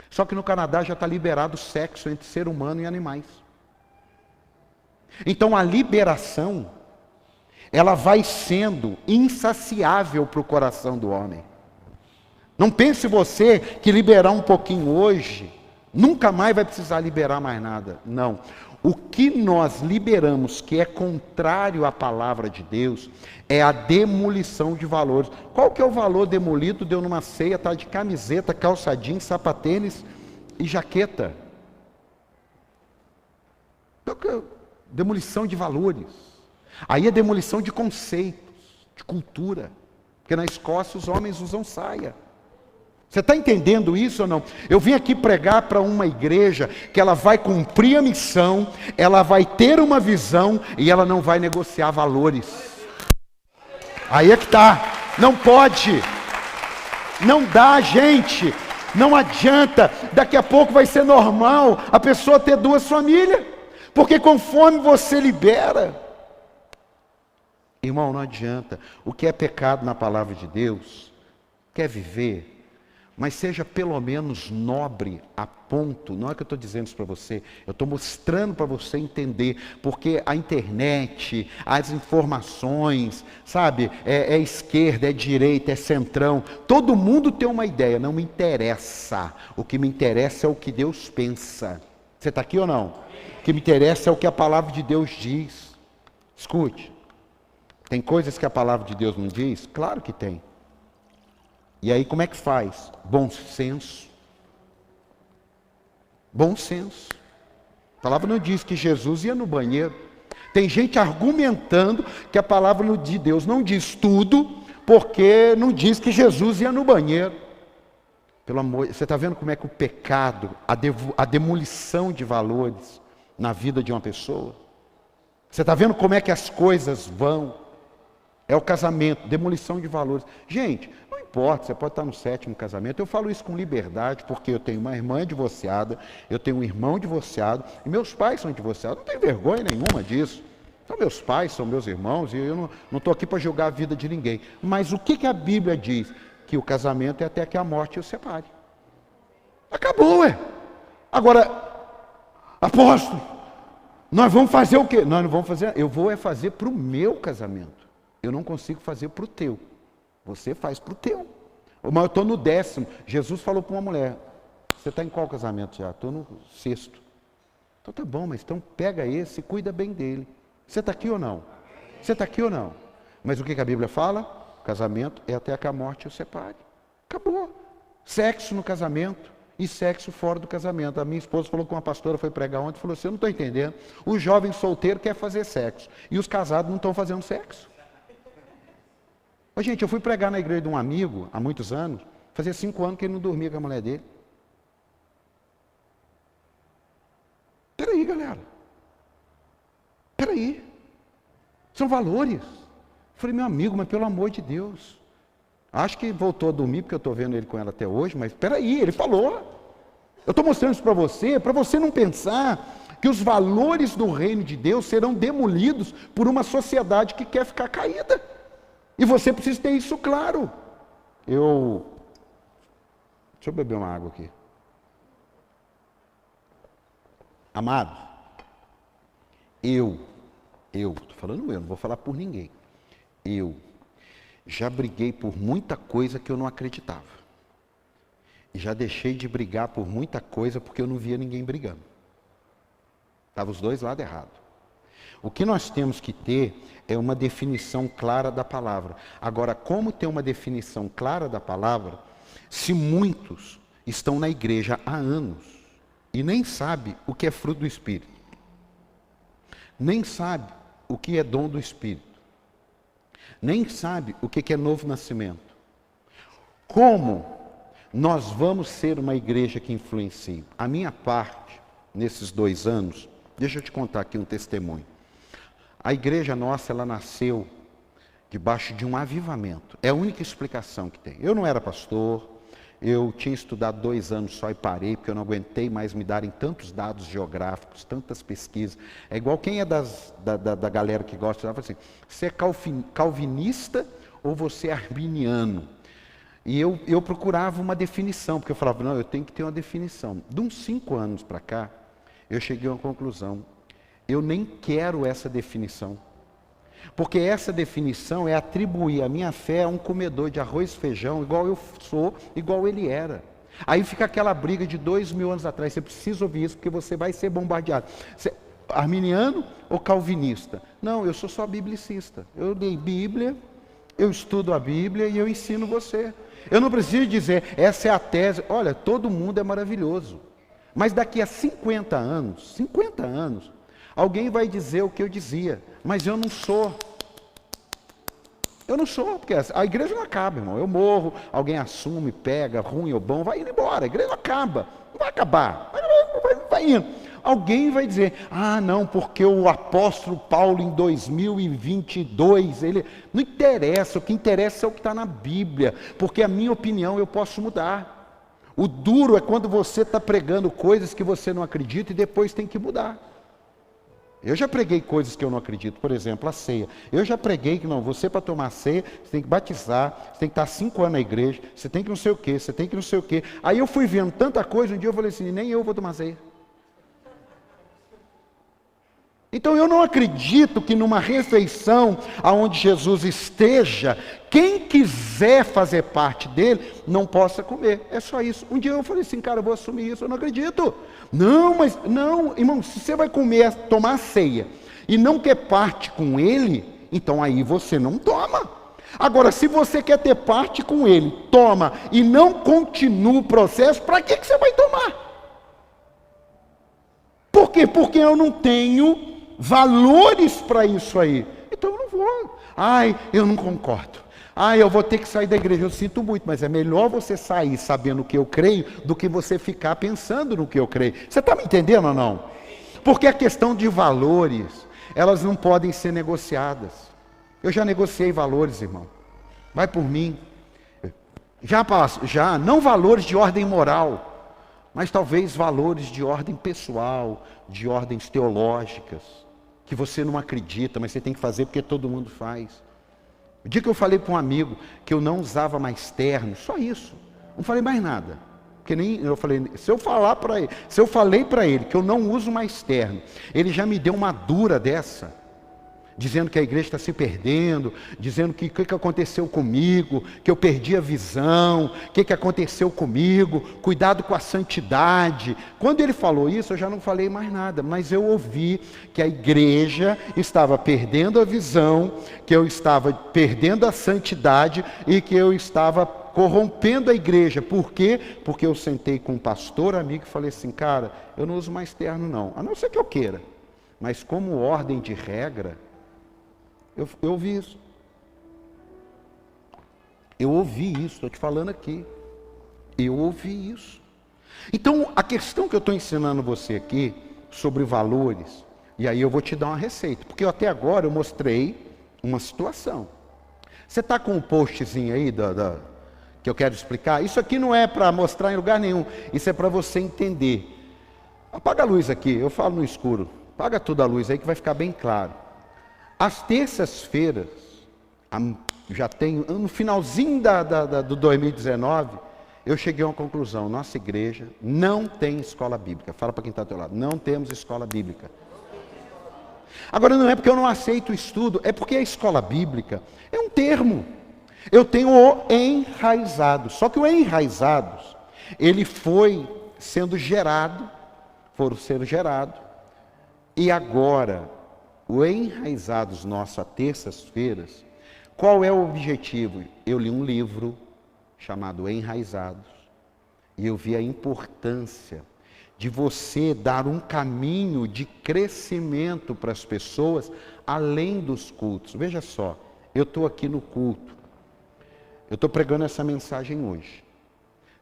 Só que no Canadá já está liberado o sexo entre ser humano e animais. Então a liberação, ela vai sendo insaciável para o coração do homem. Não pense você que liberar um pouquinho hoje, nunca mais vai precisar liberar mais nada. Não. O que nós liberamos, que é contrário à palavra de Deus, é a demolição de valores. Qual que é o valor demolido? Deu numa ceia, tá de camiseta, calça jeans, sapatênis e jaqueta. Demolição de valores. Aí é demolição de conceitos, de cultura. Porque na Escócia os homens usam saia. Você está entendendo isso ou não? Eu vim aqui pregar para uma igreja que ela vai cumprir a missão, ela vai ter uma visão e ela não vai negociar valores. Aí é que está. Não pode. Não dá, gente. Não adianta. Daqui a pouco vai ser normal a pessoa ter duas famílias. Porque conforme você libera, irmão, não adianta. O que é pecado na palavra de Deus, quer viver, mas seja pelo menos nobre a ponto, não é que eu estou dizendo isso para você, eu estou mostrando para você entender, porque a internet, as informações, sabe, é esquerda, é direita, é centrão, todo mundo tem uma ideia, não me interessa, o que me interessa é o que Deus pensa. Você está aqui ou não? O que me interessa é o que a palavra de Deus diz. Escute, tem coisas que a palavra de Deus não diz? Claro que tem. E aí como é que faz? Bom senso. Bom senso. A palavra não diz que Jesus ia no banheiro. Tem gente argumentando que a palavra de Deus não diz tudo, porque não diz que Jesus ia no banheiro. Pelo amor, você está vendo como é que o pecado, a demolição de valores na vida de uma pessoa? Você está vendo como é que as coisas vão? É o casamento, demolição de valores. Gente, não importa, você pode estar no 7º casamento. Eu falo isso com liberdade, porque eu tenho uma irmã divorciada, eu tenho um irmão divorciado, e meus pais são divorciados. Não tenho vergonha nenhuma disso. São meus pais, são meus irmãos, e eu não estou aqui para julgar a vida de ninguém. Mas o que a Bíblia diz? Que o casamento é até que a morte os separe. Acabou, ué. Agora, apóstolo, nós vamos fazer o quê? Nós não vamos fazer, eu vou fazer para o meu casamento. Eu não consigo fazer para o teu. Você faz para o teu. Mas eu estou no 10º. Jesus falou para uma mulher, você está em qual casamento já? Estou no 6º. Então tá bom, mas então pega esse e cuida bem dele. Você está aqui ou não? Você está aqui ou não? Mas o que a Bíblia fala? Casamento é até que a morte o separe. Acabou. Sexo no casamento e sexo fora do casamento. A minha esposa falou que uma pastora foi pregar ontem e falou assim, eu não estou entendendo. O jovem solteiro quer fazer sexo e os casados não estão fazendo sexo. Ô, gente, eu fui pregar na igreja de um amigo há muitos anos, fazia 5 anos que ele não dormia com a mulher dele. Peraí, galera. Peraí. São valores. Eu falei, meu amigo, mas pelo amor de Deus. Acho que voltou a dormir, porque eu estou vendo ele com ela até hoje, mas peraí, ele falou. Eu estou mostrando isso para você não pensar que os valores do reino de Deus serão demolidos por uma sociedade que quer ficar caída. E você precisa ter isso claro. Deixa eu beber uma água aqui. Amado, eu estou falando eu, não vou falar por ninguém. Eu já briguei por muita coisa que eu não acreditava. E já deixei de brigar por muita coisa porque eu não via ninguém brigando. Estavam os dois lados errados. O que nós temos que ter é uma definição clara da palavra. Agora, como ter uma definição clara da palavra, se muitos estão na igreja há anos e nem sabem o que é fruto do Espírito, nem sabe o que é dom do Espírito, nem sabe o que é novo nascimento. Como nós vamos ser uma igreja que influencie? A minha parte, nesses 2 anos, deixa eu te contar aqui um testemunho. A igreja nossa, ela nasceu debaixo de um avivamento. É a única explicação que tem. Eu não era pastor, eu tinha estudado 2 anos só e parei, porque eu não aguentei mais me darem tantos dados geográficos, tantas pesquisas. É igual quem é da galera que gosta, ela fala assim, você é calvinista ou você é arminiano? E eu procurava uma definição, porque eu falava, não, eu tenho que ter uma definição. De uns 5 anos para cá, eu cheguei a uma conclusão. Eu nem quero essa definição. Porque essa definição é atribuir a minha fé a um comedor de arroz e feijão, igual eu sou, igual ele era. Aí fica aquela briga de 2000 anos atrás. Você precisa ouvir isso, porque você vai ser bombardeado. Você, arminiano ou calvinista? Não, eu sou só biblicista. Eu leio Bíblia, eu estudo a Bíblia e eu ensino você. Eu não preciso dizer, essa é a tese. Olha, todo mundo é maravilhoso. Mas daqui a 50 anos, alguém vai dizer o que eu dizia. Mas eu não sou. Eu não sou, porque a igreja não acaba, irmão. Eu morro, alguém assume, pega, ruim ou bom, vai indo embora. A igreja não acaba. Não vai acabar. Vai indo. Alguém vai dizer, ah, não, porque o apóstolo Paulo em 2022, ele... Não interessa, o que interessa é o que está na Bíblia, porque a minha opinião eu posso mudar. O duro é quando você está pregando coisas que você não acredita e depois tem que mudar. Eu já preguei coisas que eu não acredito, por exemplo, a ceia. Eu já preguei que não, você para tomar ceia, você tem que batizar, você tem que estar 5 anos na igreja, você tem que não sei o quê, você tem que não sei o quê. Aí eu fui vendo tanta coisa, um dia eu falei assim, nem eu vou tomar ceia. Então eu não acredito que numa refeição aonde Jesus esteja, quem quiser fazer parte dele, não possa comer. É só isso. Um dia eu falei assim, cara, eu vou assumir isso, eu não acredito. Não, mas, não, irmão, se você vai comer, tomar ceia, e não quer parte com ele, então aí você não toma. Agora, se você quer ter parte com ele, toma, e não continua o processo, para que você vai tomar? Por quê? Porque eu não tenho valores para isso aí. Então eu não vou. Ai, eu não concordo. Ai, eu vou ter que sair da igreja. Eu sinto muito, mas é melhor você sair sabendo o que eu creio do que você ficar pensando no que eu creio. Você está me entendendo ou não? Porque a questão de valores, elas não podem ser negociadas. Eu já negociei valores, irmão. Vai por mim. Já não valores de ordem moral, mas talvez valores de ordem pessoal, de ordens teológicas, que você não acredita, mas você tem que fazer porque todo mundo faz. O dia que eu falei para um amigo que eu não usava mais terno, só isso, não falei mais nada. Porque nem eu falei, se eu falei para ele que eu não uso mais terno, ele já me deu uma dura dessa, dizendo que a igreja está se perdendo, dizendo que o que aconteceu comigo, que eu perdi a visão, o que aconteceu comigo, cuidado com a santidade. Quando ele falou isso, eu já não falei mais nada, mas eu ouvi que a igreja estava perdendo a visão, que eu estava perdendo a santidade e que eu estava corrompendo a igreja. Por quê? Porque eu sentei com um pastor amigo e falei assim, cara, eu não uso mais terno não, a não ser que eu queira, mas como ordem de regra, eu ouvi isso. Eu ouvi isso, estou te falando aqui. Eu ouvi isso. Então, a questão que eu estou ensinando você aqui, sobre valores, e aí eu vou te dar uma receita, porque até agora eu mostrei uma situação. Você está com um postzinho aí que eu quero explicar? Isso aqui não é para mostrar em lugar nenhum, isso é para você entender. Apaga a luz aqui, eu falo no escuro. Apaga toda a luz aí que vai ficar bem claro. Às terças-feiras, já tenho, no finalzinho do 2019, eu cheguei a uma conclusão, nossa igreja não tem escola bíblica. Fala para quem está ao teu lado, não temos escola bíblica. Agora, não é porque eu não aceito o estudo, é porque a escola bíblica é um termo. Eu tenho o enraizados. Só que o enraizados, ele foi sendo gerado, e agora, o enraizados nosso, às terças-feiras, qual é o objetivo? Eu li um livro chamado Enraizados, e eu vi a importância de você dar um caminho de crescimento para as pessoas, além dos cultos. Veja só, eu estou aqui no culto, eu estou pregando essa mensagem hoje.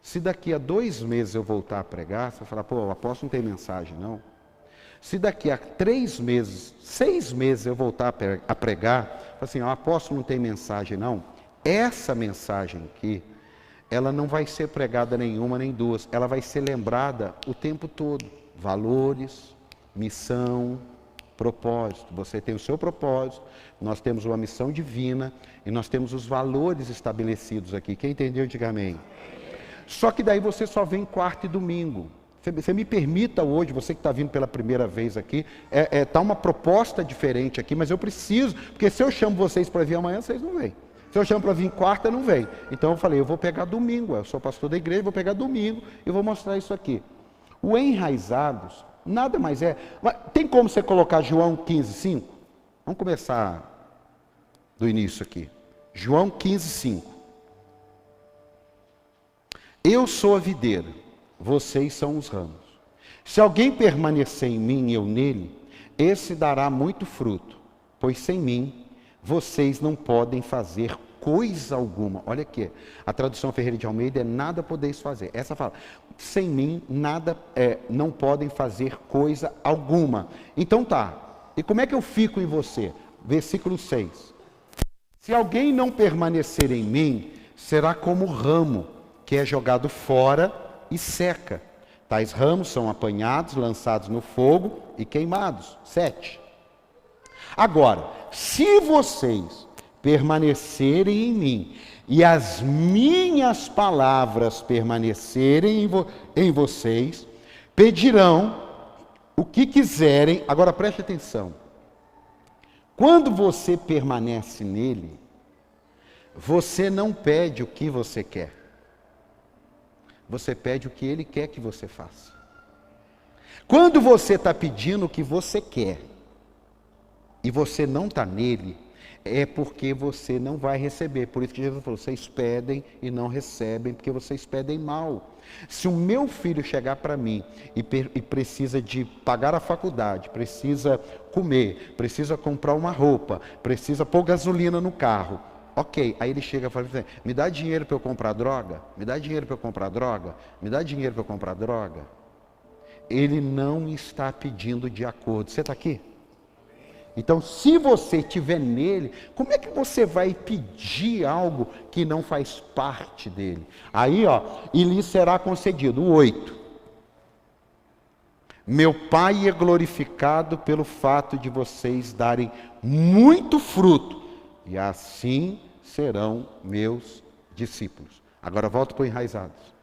Se daqui a 2 meses eu voltar a pregar, você vai falar, pô, o apóstolo não tem mensagem, não. Se daqui a 3 meses, 6 meses eu voltar a pregar, fala assim, o apóstolo não tem mensagem, não. Essa mensagem aqui, ela não vai ser pregada nenhuma nem duas, ela vai ser lembrada o tempo todo. Valores, missão, propósito. Você tem o seu propósito, nós temos uma missão divina e nós temos os valores estabelecidos aqui. Quem entendeu, diga amém. Só que daí você só vem quarta e domingo. Você me permita hoje, você que está vindo pela primeira vez aqui, tá uma proposta diferente aqui, mas eu preciso, porque se eu chamo vocês para vir amanhã, vocês não vêm. Se eu chamo para vir quarta, não vem. Então eu falei, eu vou pegar domingo, eu sou pastor da igreja, vou pegar domingo e vou mostrar isso aqui. O enraizados, nada mais é. Mas tem como você colocar João 15:5? Vamos começar do início aqui. João 15:5. Eu sou a videira, vocês são os ramos. Se alguém permanecer em mim e eu nele, esse dará muito fruto, pois sem mim vocês não podem fazer coisa alguma. Olha aqui, a tradução Ferreira de Almeida é nada podeis fazer. Essa fala, sem mim nada, não podem fazer coisa alguma. Então tá, e como é que eu fico em você? Versículo 6. Se alguém não permanecer em mim, será como ramo que é jogado fora e seca. Tais ramos são apanhados, lançados no fogo e queimados. 7. Agora, se vocês permanecerem em mim e as minhas palavras permanecerem em vocês, pedirão o que quiserem. Agora preste atenção. Quando você permanece nele, você não pede o que você quer. Você pede o que ele quer que você faça. Quando você está pedindo o que você quer, e você não está nele, é porque você não vai receber. Por isso que Jesus falou, vocês pedem e não recebem, porque vocês pedem mal. Se o meu filho chegar para mim e precisa de pagar a faculdade, precisa comer, precisa comprar uma roupa, precisa pôr gasolina no carro, ok, aí ele chega e fala, me dá dinheiro para eu comprar droga? Me dá dinheiro para eu comprar droga? Me dá dinheiro para eu comprar droga? Ele não está pedindo de acordo. Você está aqui? Então, se você estiver nele, como é que você vai pedir algo que não faz parte dele? Aí, e lhe será concedido. 8. Meu Pai é glorificado pelo fato de vocês darem muito fruto, e assim serão meus discípulos. Agora volto para o enraizados.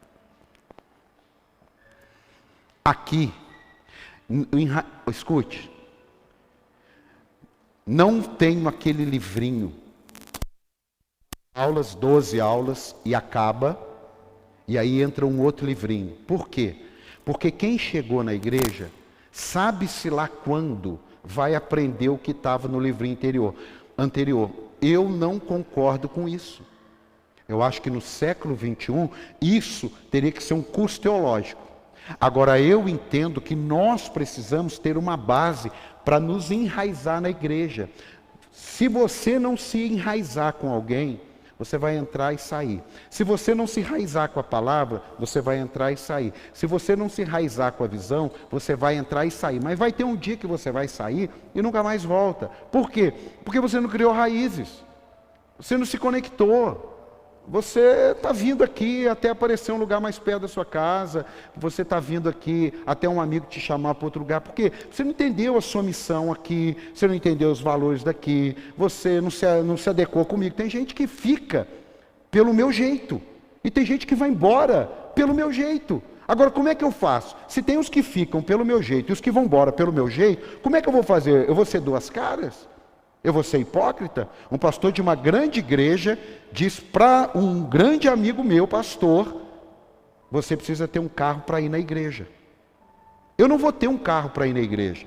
Aqui, escute. Não tenho aquele livrinho, 12 aulas e acaba, e aí entra um outro livrinho. Por quê? Porque quem chegou na igreja, sabe-se lá quando vai aprender o que estava no livrinho anterior. Eu não concordo com isso. Eu acho que no século 21, isso teria que ser um curso teológico. Agora, eu entendo que nós precisamos ter uma base para nos enraizar na igreja. Se você não se enraizar com alguém, você vai entrar e sair. Se você não se enraizar com a palavra, você vai entrar e sair. Se você não se enraizar com a visão, você vai entrar e sair. Mas vai ter um dia que você vai sair e nunca mais volta. Por quê? Porque você não criou raízes. Você não se conectou. Você está vindo aqui até aparecer um lugar mais perto da sua casa, você está vindo aqui até um amigo te chamar para outro lugar, porque você não entendeu a sua missão aqui, você não entendeu os valores daqui, você não se adequou comigo. Tem gente que fica pelo meu jeito, e tem gente que vai embora pelo meu jeito. Agora, como é que eu faço? Se tem os que ficam pelo meu jeito e os que vão embora pelo meu jeito, como é que eu vou fazer? Eu vou ser duas caras? Eu vou ser hipócrita? Um pastor de uma grande igreja diz para um grande amigo meu, pastor, você precisa ter um carro para ir na igreja. Eu não vou ter um carro para ir na igreja.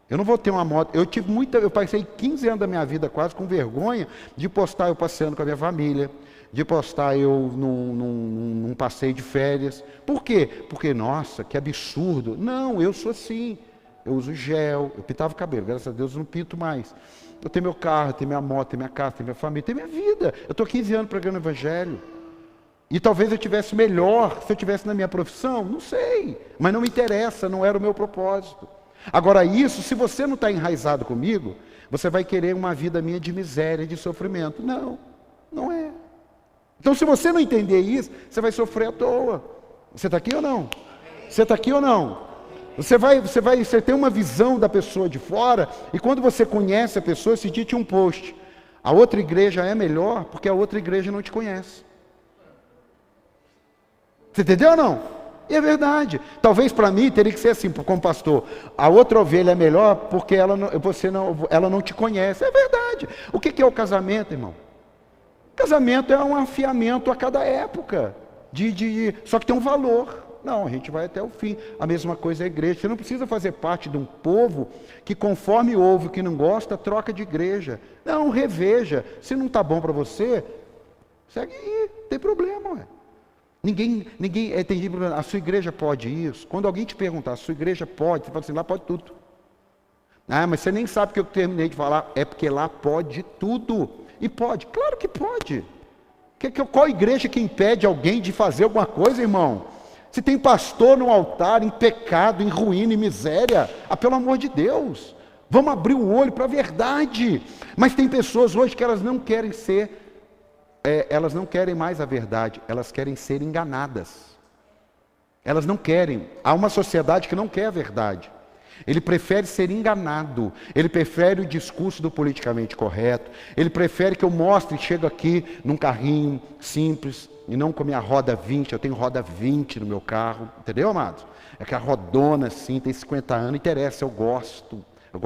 Eu não vou ter uma moto. Eu passei 15 anos da minha vida quase com vergonha de postar eu passeando com a minha família, de postar eu num passeio de férias. Por quê? Porque, nossa, que absurdo. Não, eu sou assim. Eu uso gel, eu pintava o cabelo, graças a Deus eu não pinto mais. Eu tenho meu carro, eu tenho minha moto, tenho minha casa, tenho minha família, tenho minha vida. Eu estou 15 anos pregando o evangelho. E talvez eu tivesse melhor se eu tivesse na minha profissão, não sei. Mas não me interessa, não era o meu propósito. Agora isso, se você não está enraizado comigo, você vai querer uma vida minha de miséria e de sofrimento. Não, não é. Então se você não entender isso, você vai sofrer à toa. Você está aqui ou não? Você está aqui ou não? Você tem uma visão da pessoa de fora, e quando você conhece a pessoa, esse dia tinha um post. A outra igreja é melhor porque a outra igreja não te conhece. Você entendeu ou não? E é verdade. Talvez para mim teria que ser assim, como pastor. A outra ovelha é melhor porque ela não te conhece. É verdade. O que é o casamento, irmão? Casamento é um afiamento a cada época. Só que tem um valor. Não, a gente vai até o fim. A mesma coisa é a igreja. Você não precisa fazer parte de um povo que, conforme ouve o que não gosta, troca de igreja. Não, reveja. Se não está bom para você, segue aí. Não tem problema, ué. Ninguém tem problema. A sua igreja pode isso? Quando alguém te perguntar, a sua igreja pode? Você fala assim, lá pode tudo. Ah, mas você nem sabe o que eu terminei de falar. É porque lá pode tudo. E pode, claro que pode. Qual igreja que impede alguém de fazer alguma coisa, irmão? Se tem pastor no altar em pecado, em ruína, em miséria, pelo amor de Deus, vamos abrir o olho para a verdade. Mas tem pessoas hoje que elas não querem elas não querem mais a verdade, elas querem ser enganadas. Elas não querem. Há uma sociedade que não quer a verdade. Ele prefere ser enganado, ele prefere o discurso do politicamente correto, ele prefere que eu mostre, chego aqui num carrinho simples, e não com a minha roda 20, eu tenho roda 20 no meu carro, entendeu, amados? É aquela rodona assim, tem 50 anos, não interessa, eu gosto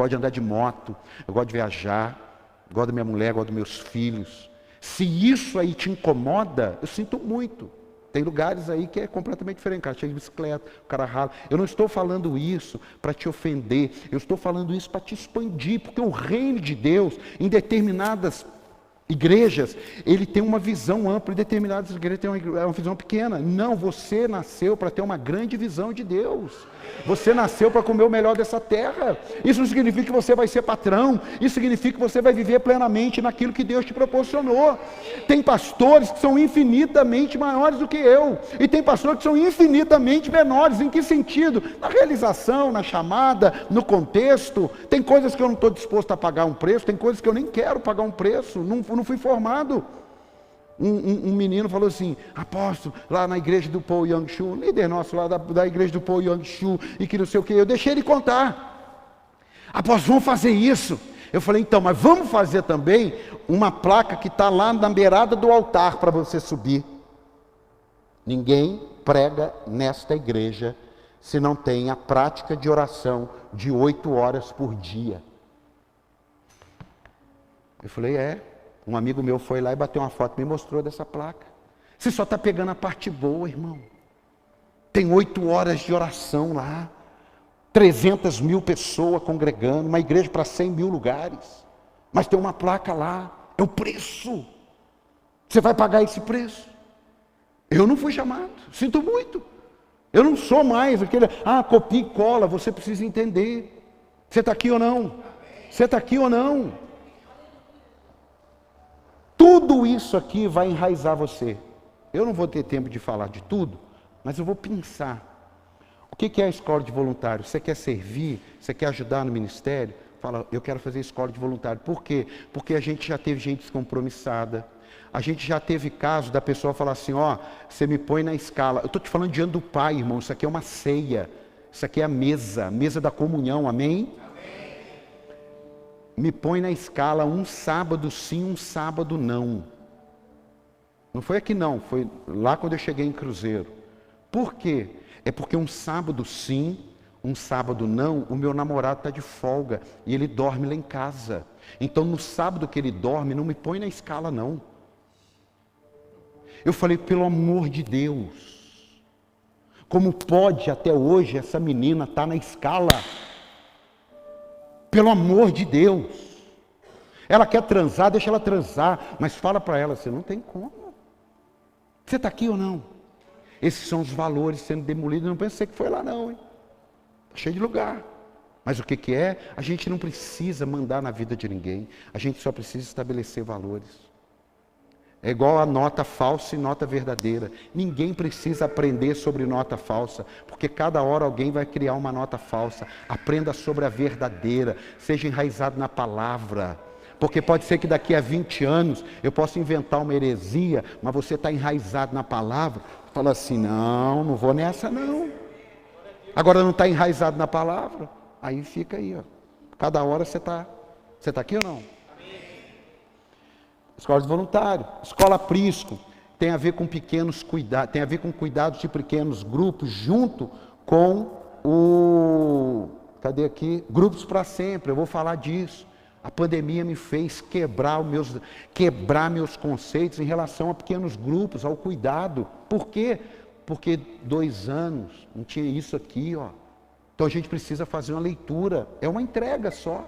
de andar de moto, eu gosto de viajar, eu gosto da minha mulher, eu gosto dos meus filhos. Se isso aí te incomoda, eu sinto muito. Tem lugares aí que é completamente diferente, o cara chega de bicicleta, o cara rala. Eu não estou falando isso para te ofender, eu estou falando isso para te expandir, porque o reino de Deus, em determinadas igrejas, ele tem uma visão ampla, e determinadas igrejas têm uma visão pequena. Não, você nasceu para ter uma grande visão de Deus. Você nasceu para comer o melhor dessa terra. Isso não significa que você vai ser patrão. Isso significa que você vai viver plenamente naquilo que Deus te proporcionou. Tem pastores que são infinitamente maiores do que eu. E tem pastores que são infinitamente menores. Em que sentido? Na realização, na chamada, no contexto. Tem coisas que eu não estou disposto a pagar um preço. Tem coisas que eu nem quero pagar um preço. Não fui formado. Um menino falou assim, apóstolo, lá na igreja do Paul Young-Shu, líder nosso lá da igreja do Paul Young-Shu, e que não sei o que, eu deixei ele contar. Apóstolo, vamos fazer isso. Eu falei, então, mas vamos fazer também uma placa que está lá na beirada do altar para você subir. Ninguém prega nesta igreja se não tem a prática de oração de 8 horas por dia. Eu falei, um amigo meu foi lá e bateu uma foto, me mostrou dessa placa. Você só está pegando a parte boa, irmão. Tem 8 horas de oração lá. 300 mil pessoas congregando. Uma igreja para 100 mil lugares. Mas tem uma placa lá. É o preço. Você vai pagar esse preço. Eu não fui chamado. Sinto muito. Eu não sou mais aquele... copia e cola. Você precisa entender. Você está aqui ou não? Você está aqui ou não? Tudo isso aqui vai enraizar você. Eu não vou ter tempo de falar de tudo, mas eu vou pensar. O que é a escola de voluntário? Você quer servir? Você quer ajudar no ministério? Fala, eu quero fazer escola de voluntário. Por quê? Porque a gente já teve gente descompromissada. A gente já teve caso da pessoa falar assim, você me põe na escala. Eu estou te falando diante do Pai, irmão. Isso aqui é uma ceia. Isso aqui é a mesa da comunhão. Amém? Me põe na escala um sábado sim, um sábado não. Não foi aqui não, foi lá quando eu cheguei em Cruzeiro. Por quê? É porque um sábado sim, um sábado não, o meu namorado está de folga e ele dorme lá em casa. Então no sábado que ele dorme, não me põe na escala não. Eu falei, pelo amor de Deus, como pode até hoje essa menina estar na escala? Pelo amor de Deus. Ela quer transar, deixa ela transar, mas fala para ela, você não tem como. Você está aqui ou não? Esses são os valores sendo demolidos. Não pensei que foi lá não, hein? Tá cheio de lugar. Mas o que que é? A gente não precisa mandar na vida de ninguém. A gente só precisa estabelecer valores. É igual a nota falsa e nota verdadeira. Ninguém precisa aprender sobre nota falsa, porque cada hora alguém vai criar uma nota falsa. Aprenda sobre a verdadeira. Seja enraizado na palavra. Porque pode ser que daqui a 20 anos eu possa inventar uma heresia, mas você está enraizado na palavra. Fala assim, não vou nessa não. Agora não está enraizado na palavra, aí fica aí, ó. Cada hora você está aqui ou não? Escola de voluntário, escola Prisco, tem a ver com pequenos cuidados, tem a ver com cuidados de pequenos grupos, junto com Grupos para Sempre, eu vou falar disso. A pandemia me fez quebrar meus conceitos em relação a pequenos grupos, ao cuidado. Por quê? Porque 2 anos não tinha isso aqui, ó. Então a gente precisa fazer uma leitura, é uma entrega só.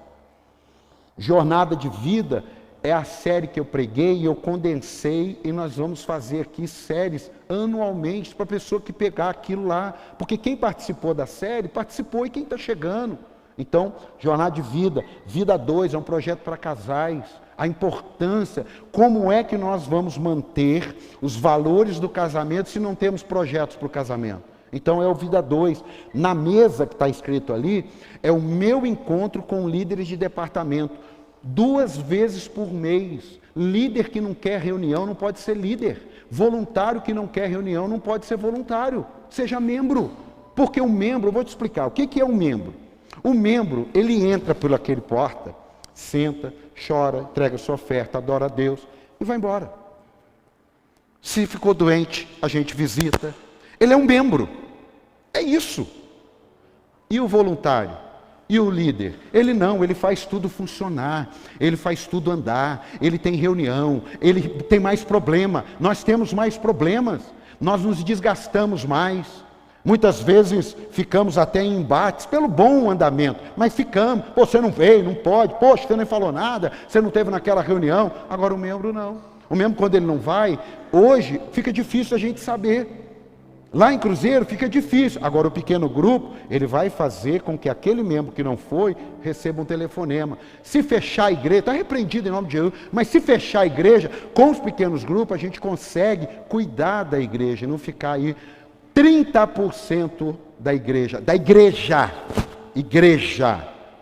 Jornada de Vida é a série que eu preguei e eu condensei, e nós vamos fazer aqui séries anualmente para a pessoa que pegar aquilo lá, porque quem participou da série, participou, e quem está chegando. Então, Jornada de Vida, Vida 2, é um projeto para casais, a importância, como é que nós vamos manter os valores do casamento se não temos projetos para o casamento? Então é o Vida 2, na mesa que está escrito ali, é o meu encontro com líderes de departamento, 2 vezes por mês. Líder que não quer reunião não pode ser líder, voluntário que não quer reunião não pode ser voluntário, seja membro, porque o membro, eu vou te explicar, o que é um membro? O membro, ele entra por aquele porta, senta, chora, entrega sua oferta, adora a Deus e vai embora. Se ficou doente, a gente visita. Ele é um membro. É isso. E o voluntário? E o líder? Ele não, ele faz tudo funcionar, ele faz tudo andar, ele tem reunião, ele tem mais problema. Nós temos mais problemas, nós nos desgastamos mais. Muitas vezes ficamos até em embates pelo bom andamento, mas ficamos, pô, você não veio, não pode, poxa, você nem falou nada, você não esteve naquela reunião. Agora o membro não. O membro, quando ele não vai, hoje fica difícil a gente saber. Lá em Cruzeiro fica difícil. Agora o pequeno grupo, ele vai fazer com que aquele membro que não foi, receba um telefonema. Se fechar a igreja, está repreendido em nome de Jesus, mas se fechar a igreja, com os pequenos grupos, a gente consegue cuidar da igreja, não ficar aí 30% da igreja,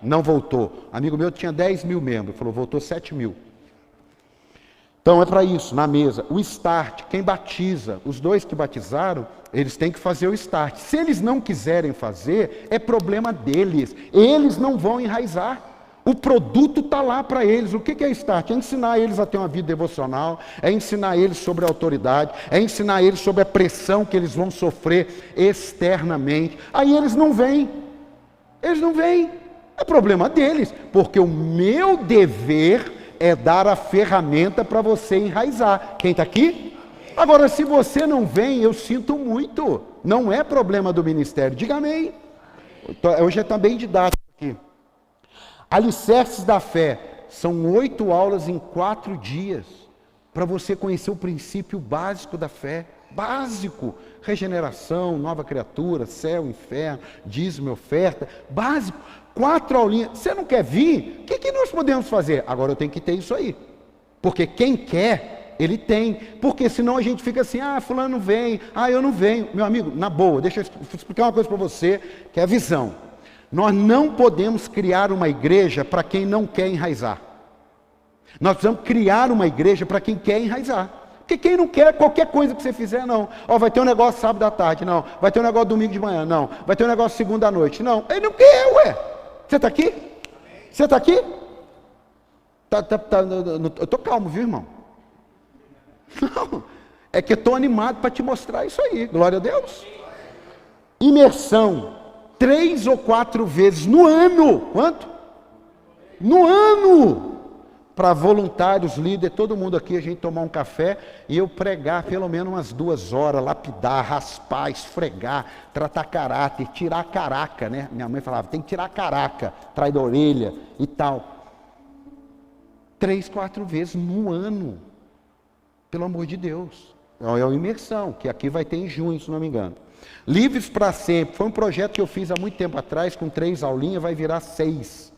não voltou. Amigo meu tinha 10 mil membros, falou, voltou 7 mil. Então é para isso, na mesa. O start, quem batiza, os 2 que batizaram, eles têm que fazer o start. Se eles não quiserem fazer, é problema deles. Eles não vão enraizar. O produto está lá para eles. O que é start? É ensinar eles a ter uma vida devocional, é ensinar eles sobre a autoridade, é ensinar eles sobre a pressão que eles vão sofrer externamente. Aí eles não vêm. Eles não vêm. É problema deles, porque o meu dever é dar a ferramenta para você enraizar. Quem está aqui? Agora, se você não vem, eu sinto muito. Não é problema do ministério. Diga amém. Hoje está bem didático aqui. Alicerces da fé. São 8 aulas em 4 dias. Para você conhecer o princípio básico da fé. Básico. Regeneração, nova criatura, céu, inferno, dízimo, oferta. Básico. 4 aulinhas. Você não quer vir? O que nós podemos fazer? Agora eu tenho que ter isso aí. Porque quem quer, ele tem. Porque senão a gente fica assim, fulano não vem, eu não venho. Meu amigo, na boa, deixa eu explicar uma coisa para você, que é a visão. Nós não podemos criar uma igreja para quem não quer enraizar. Nós precisamos criar uma igreja para quem quer enraizar. Porque quem não quer, qualquer coisa que você fizer, não. Vai ter um negócio sábado à tarde, não. Vai ter um negócio domingo de manhã, não. Vai ter um negócio segunda à noite, não. Ele não quer, ué. Você está aqui? Você está aqui? Eu estou calmo, viu, irmão? Não, é que eu estou animado para te mostrar isso aí. Glória a Deus. imersão 3 ou 4 vezes no ano. Quanto? No ano! Para voluntários, líderes, todo mundo aqui, a gente tomar um café e eu pregar pelo menos umas 2 horas, lapidar, raspar, esfregar, tratar caráter, tirar a caraca, né? Minha mãe falava, tem que tirar a caraca, atrás da orelha e tal. 3, 4 vezes no ano. Pelo amor de Deus. É uma imersão, que aqui vai ter em junho, se não me engano. Livres para sempre. Foi um projeto que eu fiz há muito tempo atrás, com 3 aulinhas, vai virar 6.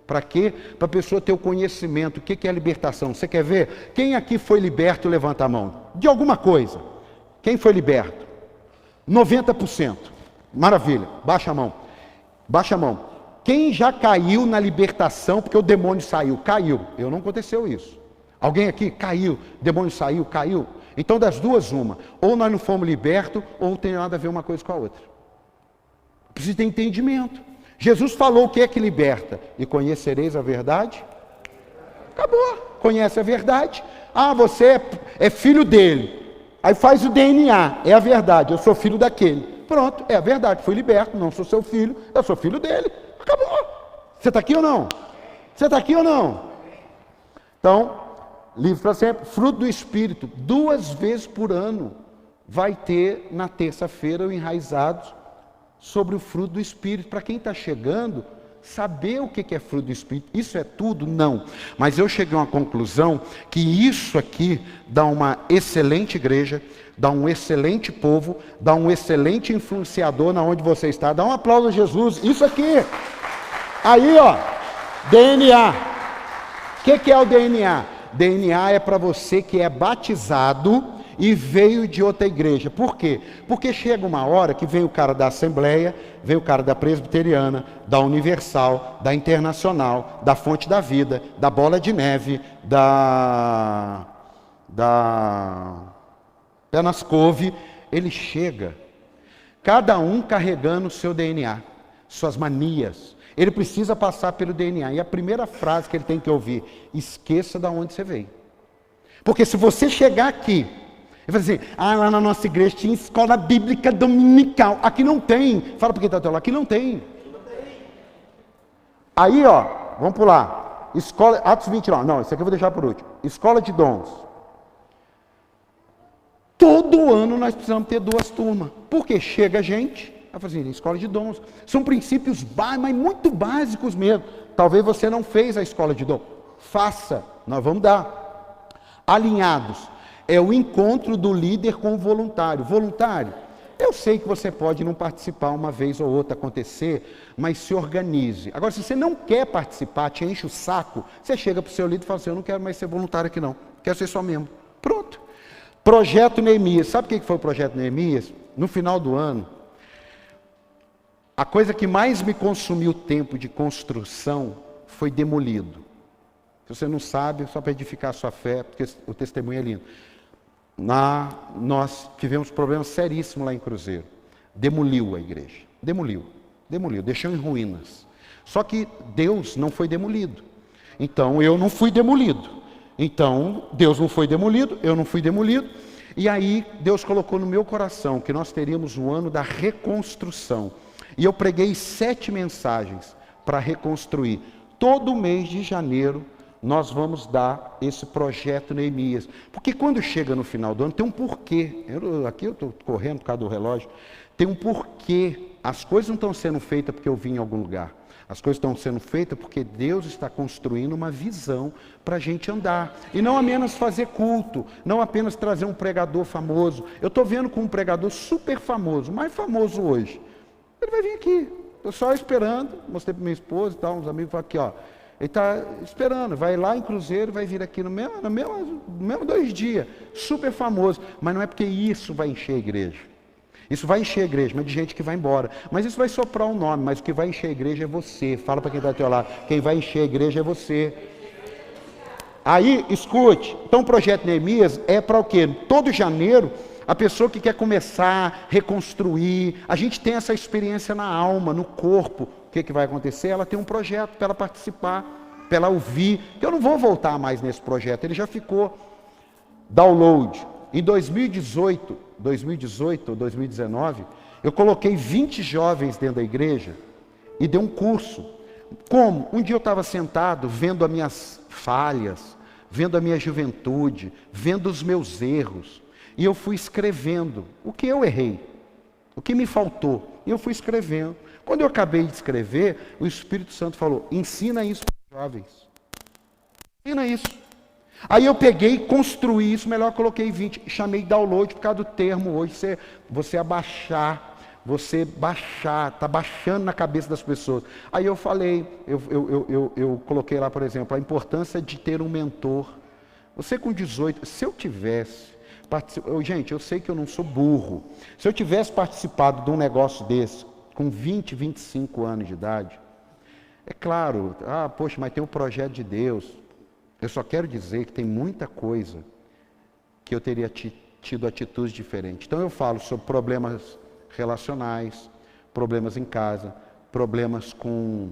Para quê? Para a pessoa ter o conhecimento. O que é libertação? Você quer ver? Quem aqui foi liberto, levanta a mão. De alguma coisa. Quem foi liberto? 90%. Maravilha. Baixa a mão. Baixa a mão. Quem já caiu na libertação porque o demônio saiu? Caiu. Eu não aconteceu isso. Alguém aqui caiu, demônio saiu, caiu. Então das duas uma. Ou nós não fomos libertos, ou tem nada a ver uma coisa com a outra. Precisa ter entendimento. Jesus falou o que é que liberta. E conhecereis a verdade? Acabou. Conhece a verdade. Ah, você é filho dele. Aí faz o DNA. É a verdade. Eu sou filho daquele. Pronto, é a verdade. Fui liberto. Não sou seu filho. Eu sou filho dele. Acabou. Você está aqui ou não? Você está aqui ou não? Então, livre para sempre. Fruto do Espírito. 2 vezes por ano vai ter na terça-feira o Enraizados sobre o fruto do Espírito. Para quem está chegando, saber o que é fruto do Espírito. Isso é tudo? Não. Mas eu cheguei a uma conclusão que isso aqui dá uma excelente igreja, dá um excelente povo, dá um excelente influenciador na onde você está. Dá um aplauso a Jesus. Isso aqui. Aí, ó. DNA. O que é o DNA? DNA é para você que é batizado e veio de outra igreja. Por quê? Porque chega uma hora que vem o cara da Assembleia, vem o cara da Presbiteriana, da Universal, da Internacional, da Fonte da Vida, da Bola de Neve, da Penascove. Ele chega, cada um carregando o seu DNA, suas manias. Ele precisa passar pelo DNA. E a primeira frase que ele tem que ouvir: esqueça de onde você veio. Porque se você chegar aqui e falar assim, lá na nossa igreja tinha escola bíblica dominical. Aqui não tem. Fala para quem está ao teu lado, aqui não tem. Aí, ó, vamos pular. Escola, Atos 29. Não, isso aqui eu vou deixar por último. Escola de dons. Todo ano nós precisamos ter 2 turmas. Porque chega gente, vai fazer assim, escola de dons. São princípios básicos, mas muito básicos mesmo. Talvez você não fez a escola de dons. Faça, nós vamos dar. Alinhados. É o encontro do líder com o voluntário. Voluntário, eu sei que você pode não participar uma vez ou outra, acontecer, mas se organize. Agora, se você não quer participar, te enche o saco, você chega para o seu líder e fala assim, eu não quero mais ser voluntário aqui não, quero ser só membro. Pronto. Projeto Neemias. Sabe o que foi o projeto Neemias? No final do ano, a coisa que mais me consumiu tempo de construção foi demolido. Se você não sabe, só para edificar a sua fé, porque o testemunho é lindo. Nós tivemos problemas seríssimos lá em Cruzeiro. Demoliu a igreja. Demoliu, deixou em ruínas. Só que Deus não foi demolido. Então eu não fui demolido. Então Deus não foi demolido, eu não fui demolido. E aí Deus colocou no meu coração que nós teríamos um ano da reconstrução. E eu preguei 7 mensagens para reconstruir. Todo mês de janeiro nós vamos dar esse projeto Neemias. Porque quando chega no final do ano, tem um porquê. Aqui eu estou correndo por causa do relógio. Tem um porquê. As coisas não estão sendo feitas porque eu vim em algum lugar. As coisas estão sendo feitas porque Deus está construindo uma visão para a gente andar. E não apenas fazer culto, não apenas trazer um pregador famoso. Eu estou vendo com um pregador super famoso, mais famoso hoje. Ele vai vir aqui. Estou só esperando. Mostrei para minha esposa e tal, uns amigos falaram aqui, ó. Ele está esperando, vai lá em Cruzeiro, vai vir aqui no mesmo 2 dias, super famoso, mas não é porque isso vai encher a igreja. Isso vai encher a igreja, mas de gente que vai embora. Mas isso vai soprar um nome, mas o que vai encher a igreja é você. Fala para quem está ao teu lado, quem vai encher a igreja é você. Aí, escute, então o projeto Neemias é para o quê? Todo janeiro, a pessoa que quer começar, reconstruir, a gente tem essa experiência na alma, no corpo. O que vai acontecer? Ela tem um projeto para ela participar, para ela ouvir, que eu não vou voltar mais nesse projeto, ele já ficou download. Em 2018, 2018 ou 2019, eu coloquei 20 jovens dentro da igreja e dei um curso. Como? Um dia eu estava sentado, vendo as minhas falhas, vendo a minha juventude, vendo os meus erros, e eu fui escrevendo o que eu errei, o que me faltou, e eu fui escrevendo. Quando eu acabei de escrever, o Espírito Santo falou: ensina isso para os jovens. Ensina isso. Aí eu peguei, construí isso, melhor coloquei 20, chamei download por causa do termo hoje, você abaixar, está baixando na cabeça das pessoas. Aí eu falei, eu coloquei lá, por exemplo, a importância de ter um mentor. Você com 18, se eu tivesse, gente, eu sei que eu não sou burro, se eu tivesse participado de um negócio desse, com 20, 25 anos de idade, é claro, poxa, mas tem um projeto de Deus. Eu só quero dizer que tem muita coisa que eu teria tido atitudes diferentes. Então eu falo sobre problemas relacionais, problemas em casa, problemas com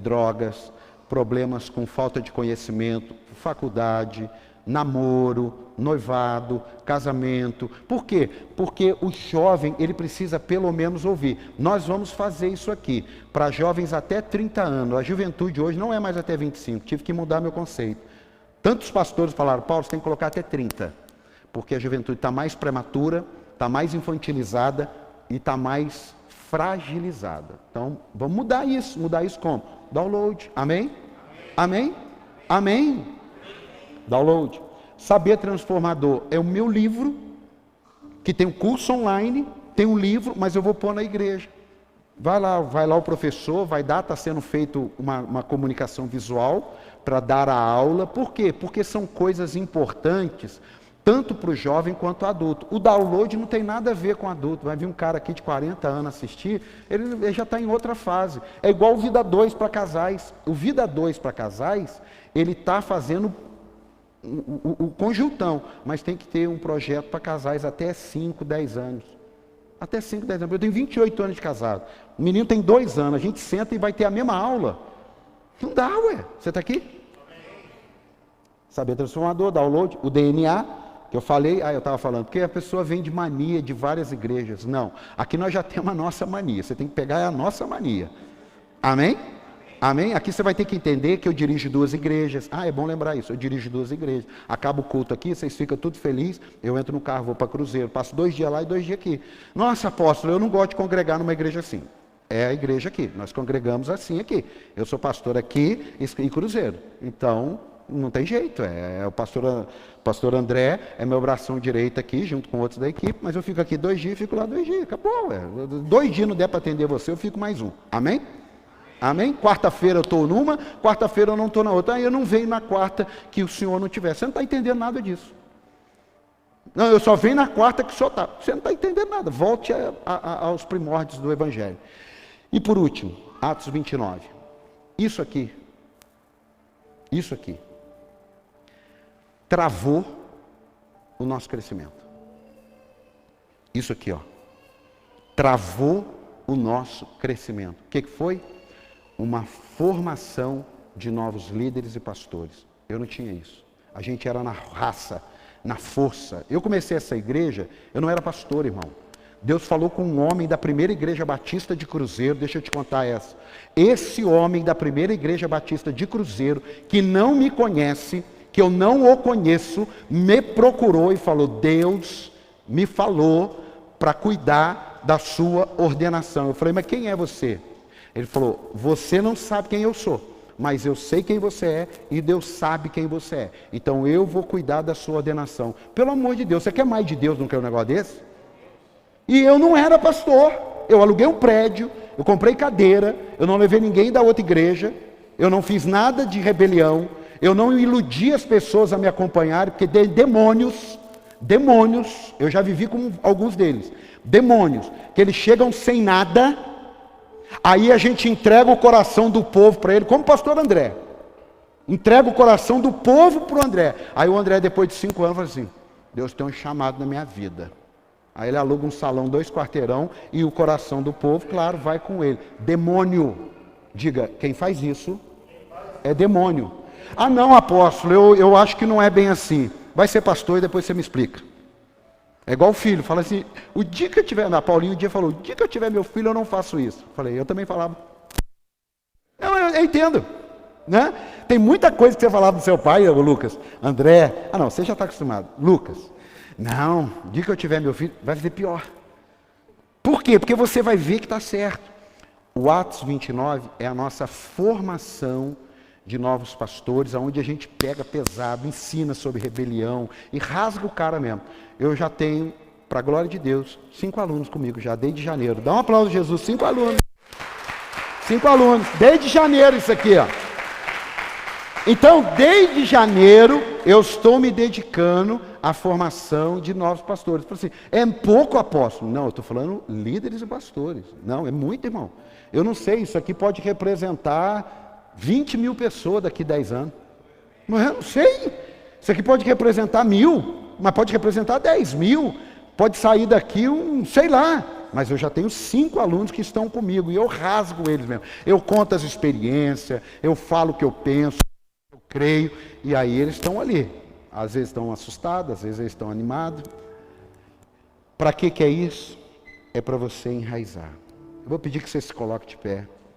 drogas, problemas com falta de conhecimento, faculdade, namoro, noivado, casamento. Por quê? Porque o jovem, ele precisa pelo menos ouvir. Nós vamos fazer isso aqui para jovens até 30 anos. A juventude hoje não é mais até 25. Tive que mudar meu conceito. Tantos pastores falaram: Paulo, você tem que colocar até 30. Porque a juventude está mais prematura, está mais infantilizada e está mais fragilizada. Então, vamos mudar isso. Mudar isso como? Download. Amém? Amém? Amém? Download. Saber Transformador é o meu livro, que tem um curso online, tem um livro, mas eu vou pôr na igreja. Vai lá o professor, está sendo feito uma comunicação visual para dar a aula. Por quê? Porque são coisas importantes, tanto para o jovem quanto o adulto. O download não tem nada a ver com adulto. Vai vir um cara aqui de 40 anos assistir, ele já está em outra fase. É igual o Vida 2 para casais. O Vida 2 para casais, ele está fazendo o conjuntão, mas tem que ter um projeto para casais até 5, 10 anos. Até 5, 10 anos. Eu tenho 28 anos de casado. O menino tem 2 anos. A gente senta e vai ter a mesma aula. Não dá, ué. Você está aqui? Saber Transformador, download, o DNA, que eu falei, eu estava falando, porque a pessoa vem de mania de várias igrejas. Não. Aqui nós já temos a nossa mania. Você tem que pegar a nossa mania. Amém? Amém? Aqui você vai ter que entender que eu dirijo 2 igrejas. É bom lembrar isso, eu dirijo 2 igrejas. Acaba o culto aqui, vocês ficam tudo felizes, eu entro no carro, vou para Cruzeiro, passo 2 dias lá e 2 dias aqui. Nossa, apóstolo, eu não gosto de congregar numa igreja assim. É a igreja aqui, nós congregamos assim aqui. Eu sou pastor aqui em Cruzeiro. Então, não tem jeito, o pastor André é meu bração direito aqui, junto com outros da equipe, mas eu fico aqui 2 dias, fico lá 2 dias, acabou. 2 dias não der para atender você, eu fico mais 1. Amém? Amém? Quarta-feira eu estou numa, quarta-feira eu não estou na outra. Aí eu não venho na quarta que o senhor não tiver. Você não está entendendo nada disso. Não, eu só venho na quarta que o senhor está. Você não está entendendo nada. Volte aos primórdios do Evangelho. E por último, Atos 29. Isso aqui, travou o nosso crescimento. Isso aqui, travou o nosso crescimento. O que foi? Uma formação de novos líderes e pastores. Eu não tinha isso. A gente era na raça, na força. Eu comecei essa igreja, eu não era pastor, irmão. Deus falou com um homem da primeira igreja batista de Cruzeiro, deixa eu te contar essa. Esse homem da primeira igreja batista de Cruzeiro, que não me conhece, que eu não o conheço, me procurou e falou: Deus me falou para cuidar da sua ordenação. Eu falei: mas quem é você? Ele falou: você não sabe quem eu sou, mas eu sei quem você é e Deus sabe quem você é. Então eu vou cuidar da sua ordenação. Pelo amor de Deus, você quer mais de Deus do que um negócio desse? E eu não era pastor, eu aluguei um prédio, eu comprei cadeira, eu não levei ninguém da outra igreja, eu não fiz nada de rebelião, eu não iludi as pessoas a me acompanharem, porque demônios, eu já vivi com alguns deles, demônios, que eles chegam sem nada. Aí a gente entrega o coração do povo para ele, como o pastor André. Entrega o coração do povo para o André. Aí o André, depois de 5 anos, fala assim: Deus tem um chamado na minha vida. Aí ele aluga um salão, 2 quarteirão, e o coração do povo, claro, vai com ele. Demônio. Diga, quem faz isso é demônio. Não, apóstolo, eu acho que não é bem assim. Vai ser pastor e depois você me explica. É igual o filho, fala assim, o dia que eu tiver, a Paulinho um dia falou, o dia que eu tiver meu filho eu não faço isso. Falei, eu também falava. Não, eu entendo, né? Tem muita coisa que você falava do seu pai, Lucas, André, não, você já está acostumado. Lucas, não, o dia que eu tiver meu filho, vai ser pior. Por quê? Porque você vai ver que está certo. O Atos 29 é a nossa formação de novos pastores, onde a gente pega pesado, ensina sobre rebelião e rasga o cara mesmo. Eu já tenho, para a glória de Deus, 5 alunos comigo já, desde janeiro. Dá um aplauso, Jesus, 5 alunos. 5 alunos, desde janeiro isso aqui, ó. Então, desde janeiro, eu estou me dedicando à formação de novos pastores. Assim, é pouco, apóstolo? Não, eu estou falando líderes e pastores. Não, é muito, irmão. Eu não sei, isso aqui pode representar 20 mil pessoas daqui a 10 anos. Mas eu não sei. Isso aqui pode representar 1000, mas pode representar 10 mil. Pode sair daqui sei lá. Mas eu já tenho 5 alunos que estão comigo e eu rasgo eles mesmo. Eu conto as experiências, eu falo o que eu penso, eu creio, e aí eles estão ali. Às vezes estão assustados, às vezes eles estão animados. Para que é isso? É para você enraizar. Eu vou pedir que você se coloque de pé.